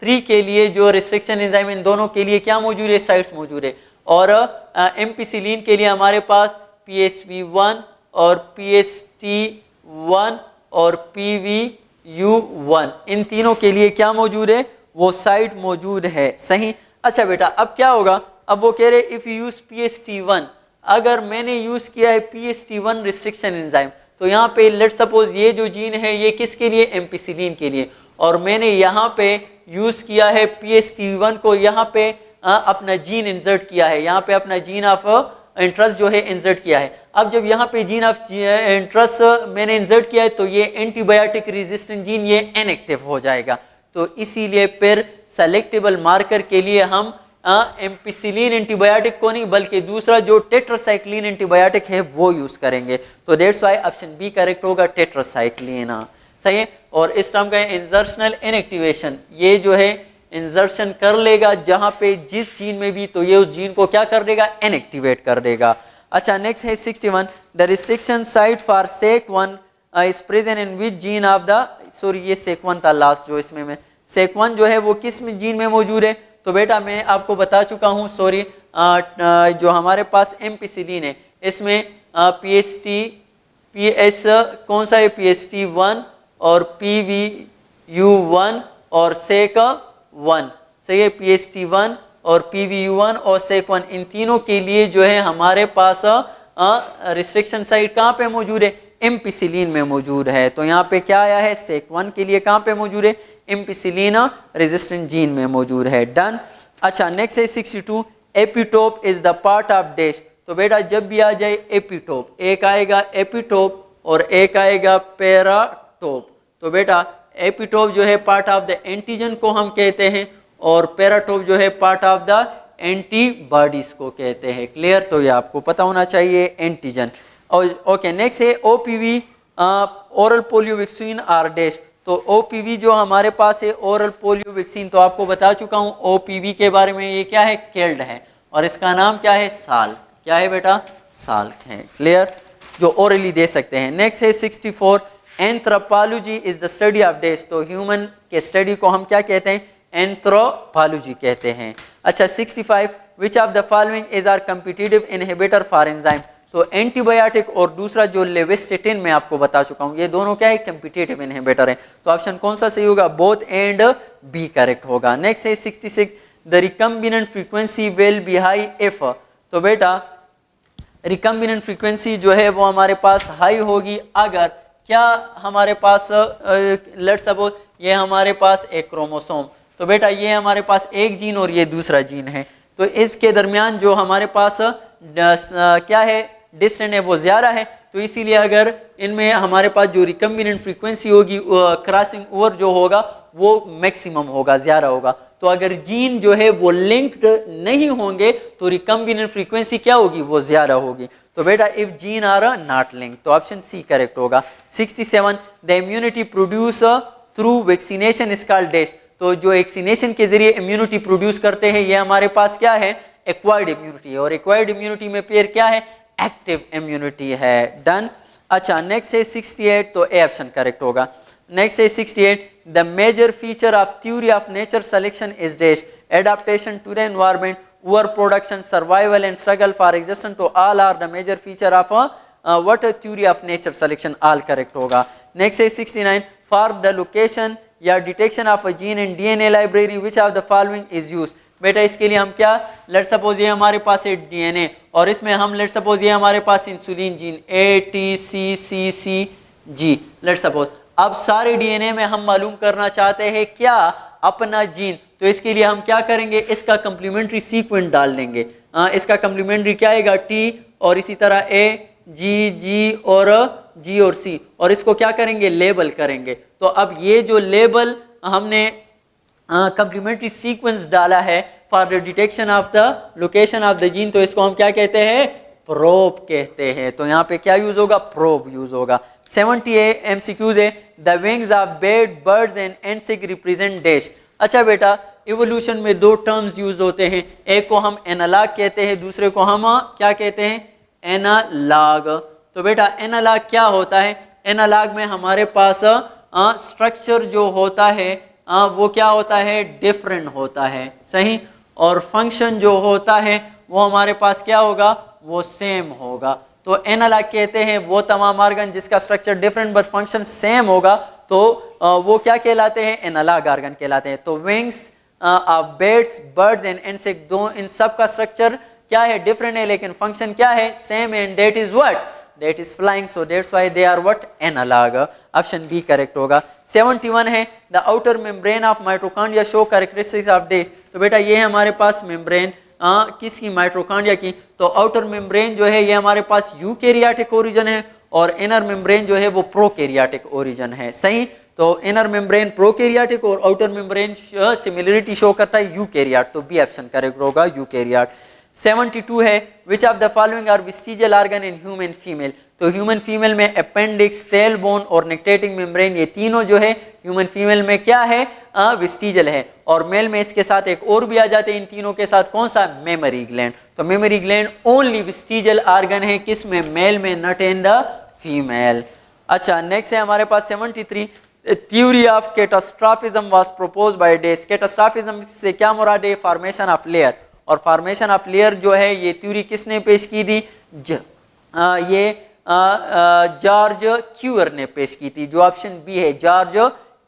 Speaker 1: 3 के लिए जो रिस्ट्रिक्शन एंजाइम इन दोनों के लिए क्या मौजूद है, साइट्स मौजूद है, और एम्पिसिलिन के लिए हमारे पास PSV1 और PST1 और PVU1, इन तीनों के लिए क्या मौजूद है, वो साइट मौजूद है। सही। अच्छा बेटा अब क्या होगा, अब वो कह रहे इफ यू यूज PST1, अगर मैंने यूज किया है PST1 रिस्ट्रिक्शन एंजाइम, तो यहाँ पे लेट सपोज ये जो जीन है ये किसके लिए, एम्पिसिलिन के लिए, और मैंने यहाँ पे यूज किया है PST1 को, यहाँ पे अपना जीन इंसर्ट किया है, यहाँ पे अपना जीन ऑफ इंटरेस्ट जो है इंसर्ट किया है। अब जब यहाँ पे जीन ऑफ इंटरेस्ट मैंने इंसर्ट किया है तो ये एंटीबायोटिक रेजिस्टेंट जीन ये इनएक्टिव हो जाएगा, तो इसीलिए फिर सेलेक्टेबल मार्कर के लिए हम एम्पिसिलिन एंटीबायोटिक को नहीं बल्कि दूसरा जो टेट्रासाइक्लिन एंटीबायोटिक है वो यूज करेंगे, तो that's why option B correct होगा, टेट्रासाइक्लिन। सही है। और इस टर्म का इंसर्शनल इनएक्टिवेशन, ये जो है इंसर्शन कर लेगा जहां पे जिस जीन में भी, तो ये उस जीन को क्या कर देगा, इनएक्टिवेट कर देगा। अच्छा नेक्स्ट है 61, the restriction site for SEC1 is present in which gene of the, sorry ये SEC1 था लास्ट जो इसमें में, SEC1 जो है वो किस जीन में मौजूद है, तो बेटा मैं आपको बता चुका हूँ, सॉरी जो हमारे पास एम्पिसिलिन है इसमें PS कौन सा है, PST1 और PVU1 और SEC1, सही है, PST1 और PVU1 और SEC1, इन तीनों के लिए जो है हमारे पास रिस्ट्रिक्शन साइट कहाँ पे मौजूद है, एम्पिसिलिन में मौजूद है। तो यहाँ पे क्या आया है, SEC1 के लिए कहाँ पे मौजूद है, एम्पिसिलिन रेजिस्टेंट जीन में मौजूद है। डन। अच्छा नेक्स्ट है 62, epitope is the part of dash, तो बेटा जब भी आ जाए एपिटोप, एक आएगा एपिटोप और एक आएगा पैराटोप, तो बेटा एपिटोप जो है पार्ट ऑफ द एंटीजन को हम कहते हैं और पैराटोप जो है पार्ट ऑफ द एंटीबॉडीज को कहते हैं। क्लियर। तो ये आपको पता होना चाहिए, एंटीजन। और ओके नेक्स्ट है OPV oral polio vaccine are dash, तो तो OPV जो हमारे पास है ओरल पोलियो वैक्सीन, तो आपको बता चुका हूँ OPV के बारे में, ये क्या है, किल्ड है और इसका नाम क्या है, साल्क। क्या है बेटा, साल्क है। क्लियर, जो ओरली दे सकते हैं। नेक्स्ट है 64, anthropology is the study of dash. तो ह्यूमन के स्टडी को हम क्या कहते हैं, एंथ्रोपोलॉजी कहते हैं। अच्छा 65, which of the following is are competitive inhibitor for enzyme. तो एंटीबायोटिक और दूसरा जो लेवेस्टिटिन मैं आपको बता चुका हूं, ये दोनों क्या है, कम्पिटिटिव इनहिबिटर है। तो ऑप्शन कौन सा सही होगा, बोथ एंड बी करेक्ट होगा। नेक्स्ट है 66, the recombinant frequency will be high if. तो बेटा रिकम्बिनेंट फ्रीक्वेंसी जो है वो हमारे पास हाई होगी अगर क्या हमारे पास लेट्स सपोज ये हमारे पास एक क्रोमोसोम, तो बेटा ये हमारे पास एक जीन और ये दूसरा जीन है, तो इसके दरमियान जो हमारे पास क्या है, डिस्टेंस है वो ज़्यादा है, तो इसीलिए अगर इनमें हमारे पास जो रिकम्बिनेंट फ्रीक्वेंसी होगी, क्रॉसिंग ओवर जो होगा वो मैक्सिमम होगा, ज़्यादा होगा। तो अगर जीन जो है वो लिंक्ड नहीं होंगे तो रिकम्बिनेंट फ्रीक्वेंसी क्या होगी, वो ज़्यादा होगी। तो बेटा if gene are not link, तो ऑप्शन सी करेक्ट होगा। 67, the immunity produce through vaccination is called dash. तो जो वैक्सीनेशन के जरिए इम्यूनिटी प्रोड्यूस करते हैं ये हमारे पास क्या है, एक्वायर्ड इम्यूनिटी है, और एक्वायर्ड इम्यूनिटी में पेयर क्या है, एक्टिव इम्यूनिटी है। डन। अच्छा नेक्स्ट है 68, तो ए ऑप्शन करेक्ट होगा। नेक्स्ट है 68, the major feature of theory of nature selection is dash, adaptation to the environment, over production, survival and struggle for existence. तो all are the major feature of what theory of nature selection, all correct होगा। नेक्स्ट है 69, फॉर द लोकेशन या detection of a gene in DNA library which of the following is used. बेटा इसके लिए हम क्या, लेट सपोज ये हमारे पास है डीएनए और इसमें हम लेट सपोज ये हमारे पास insulin gene ATCCCG let suppose. अब सारे डीएनए में हम मालूम करना चाहते हैं क्या, अपना जीन, तो इसके लिए हम क्या करेंगे, इसका कम्प्लीमेंट्री सीक्वेंस डाल देंगे। इसका कम्प्लीमेंट्री क्या आएगा, T और इसी तरह AGG और G और C, और इसको क्या करेंगे, लेबल करेंगे। तो अब ये जो लेबल हमने कम्प्लीमेंट्री सीक्वेंस डाला है for the detection of the location of the gene, तो इसको हम क्या कहते हैं, प्रोब कहते हैं। तो यहाँ पे क्या यूज होगा, प्रोब यूज होगा। 70 MCQs है, the wings of birds and insect represent dash. अच्छा बेटा इवोल्यूशन में दो टर्म्स यूज होते हैं, एक को हम एनालॉग कहते हैं, दूसरे को हम क्या कहते हैं, एनालॉग। तो बेटा एनालॉग क्या होता है, एनालॉग में हमारे पास स्ट्रक्चर जो होता है वो क्या होता है, डिफरेंट होता है, सही, और फंक्शन जो होता है वो हमारे पास क्या होगा, वो सेम होगा। तो एनालॉग कहते हैं वो तमाम ऑर्गन जिसका structure different but function same होगा, तो वो क्या कहलाते हैं, एनालॉग ऑर्गन कहलाते हैं। तो wings of birds and insect, दो इन सब का स्ट्रक्चर क्या है, डिफरेंट है, लेकिन फंक्शन क्या है, same, and that is what, that is flying, so that's why they are what, analog. Option B correct होगा। 71 है, the outer membrane of mitochondria show characteristics of this। तो बेटा ये है हमारे पास मेम्ब्रेन किसकी, माइटोकॉन्ड्रिया की। तो आउटर मेम्ब्रेन जो है ये हमारे पास यूकैरियोटिक ओरिजिन है और इनर मेम्ब्रेन जो है वो प्रोकैरियोटिक ओरिजिन है, सही। तो इनर मेम्ब्रेन प्रोकैरियोटिक और आउटर मेम्ब्रेन सिमिलरिटी शो करता है यूकैरियोट, तो बी ऑप्शन करेक्ट होगा, यूकैरियोट। 72 है, which of the following are vestigial organ in human female. तो ह्यूमन फीमेल में अपेंडिक्स, टेल बोन और नेक्टेटिंग मेम्ब्रेन, ये तीनों जो है ह्यूमन फीमेल में क्या है, वेस्टिजियल है, और मेल में इसके साथ एक और भी आ जाते हैं इन तीनों के साथ, कौन सा, मेमोरी ग्लैंड। तो mammary gland only vestigial organ है, किस में, मेल में, नॉट इन द फीमेल। अच्छा नेक्स्ट है हमारे पास 73, theory of catastrophism was proposed by dash. Catastrophism से क्या मुराद है, फॉर्मेशन ऑफ लेयर, और फॉर्मेशन ऑफ लेयर जो है ये थ्योरी किसने पेश की थी, जॉर्ज क्यूअर ने पेश की थी, जो ऑप्शन बी है, जॉर्ज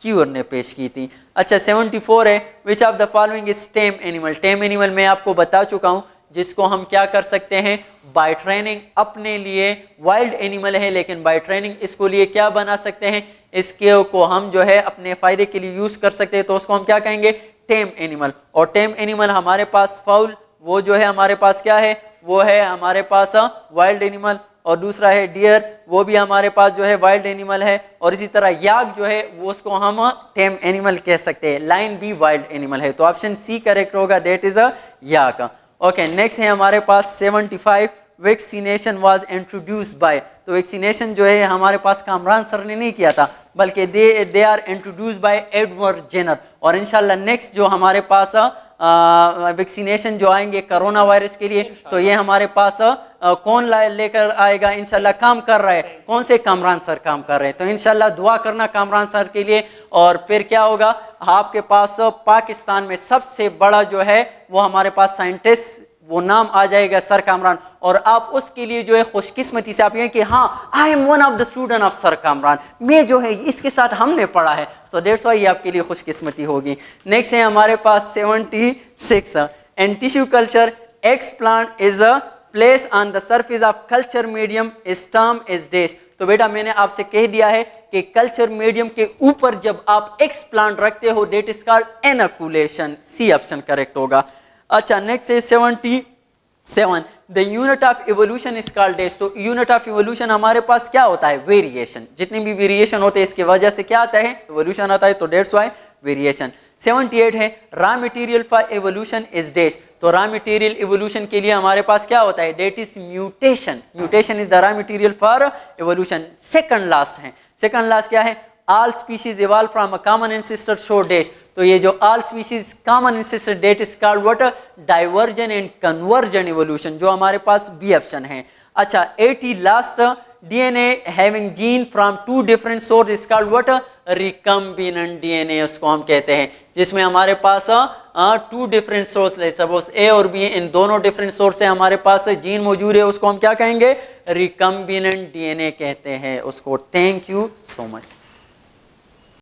Speaker 1: क्यूअर ने पेश की थी। अच्छा 74 है, which of the following is time animal. Time animal मैं आपको बता चुका हूँ, जिसको हम क्या कर सकते हैं, बाय ट्रेनिंग अपने लिए वाइल्ड एनिमल है, लेकिन बाय ट्रेनिंग इसको लिए क्या बना सकते हैं, इसके को हम जो है अपने फायदे के लिए यूज कर सकते हैं, तो उसको हम क्या कहेंगे, टेम एनिमल। और टेम एनिमल हमारे पास फाउल, वो जो है हमारे पास क्या है, वो है हमारे पास वाइल्ड एनिमल, और दूसरा है डियर, वो भी हमारे पास जो है वाइल्ड एनिमल है, और इसी तरह याक जो है वो उसको हम टेम एनिमल कह सकते हैं, लाइन भी वाइल्ड एनिमल है, तो ऑप्शन सी करेक्ट होगा, that is a yak. Okay next है हमारे पास 75, वैक्सीनेशन वाज इंट्रोड्यूस्ड बाय, तो वैक्सीनेशन जो है हमारे पास कामरान सर ने नहीं किया था, बल्कि they are introduced by Edward Jenner. और इंशाल्लाह नेक्स्ट जो हमारे पास वैक्सीनेशन जो आएंगे कोरोना वायरस के लिए, तो ये हमारे पास कौन लेकर आएगा, इंशाल्लाह काम कर रहा है, कौन से कामरान सर काम कर रहे हैं। तो इंशाल्लाह दुआ करना कामरान सर के लिए। और फिर क्या होगा, आपके पास पाकिस्तान में सबसे बड़ा जो है वो हमारे पास साइंटिस्ट, वो नाम आ जाएगा सर कामरान। और आप उसके लिए जो है खुशकिस्मती से आप ये कि हाँ I am one of the student of sir Kamran, मैं जो है इसके साथ हमने पढ़ा है, सो दैट्स व्हाई ये आपके लिए खुशकिस्मती होगी। नेक्स्ट है हमारे पास 76 and tissue culture explant is a place on the surface of culture medium is term is dash. तो बेटा मैंने आपसे कह दिया है कि कल्चर मीडियम के ऊपर जब आप एक्सप्लांट रखते हो that is called inoculation, C option correct होगा। अच्छा नेक्स्ट है 77 the unit of evolution is called dash. तो यूनिट ऑफ एवोल्यूशन हमारे पास क्या होता है, वेरिएशन। जितने भी वेरिएशन होते हैं इसकी वजह से क्या आता है, एवोल्यूशन आता है, तो दैट्स व्हाई वेरिएशन। 78 है raw material for evolution is dash. तो रॉ मटेरियल एवोल्यूशन के लिए हमारे पास क्या होता है, that is mutation. Mutation is the raw material for evolution. Second last है, सेकंड लास्ट क्या है, all species evolve from a common ancestor show dash। तो ये जो all species common ancestor that is called what, divergent and convergent evolution, जो हमारे पास बी ऑप्शन है। अच्छा 80 last DNA having gene from two different sources is called what, recombinant DNA उसको हम कहते हैं, जिसमें हमारे पास टू डिफरेंट सोर्स, सपोज ए और बी, इन दोनों डिफरेंट सोर्स से हमारे पास जीन मौजूद है, उसको हम क्या कहेंगे, रिकम्बिनेंट DNA कहते हैं उसको। Thank you so much.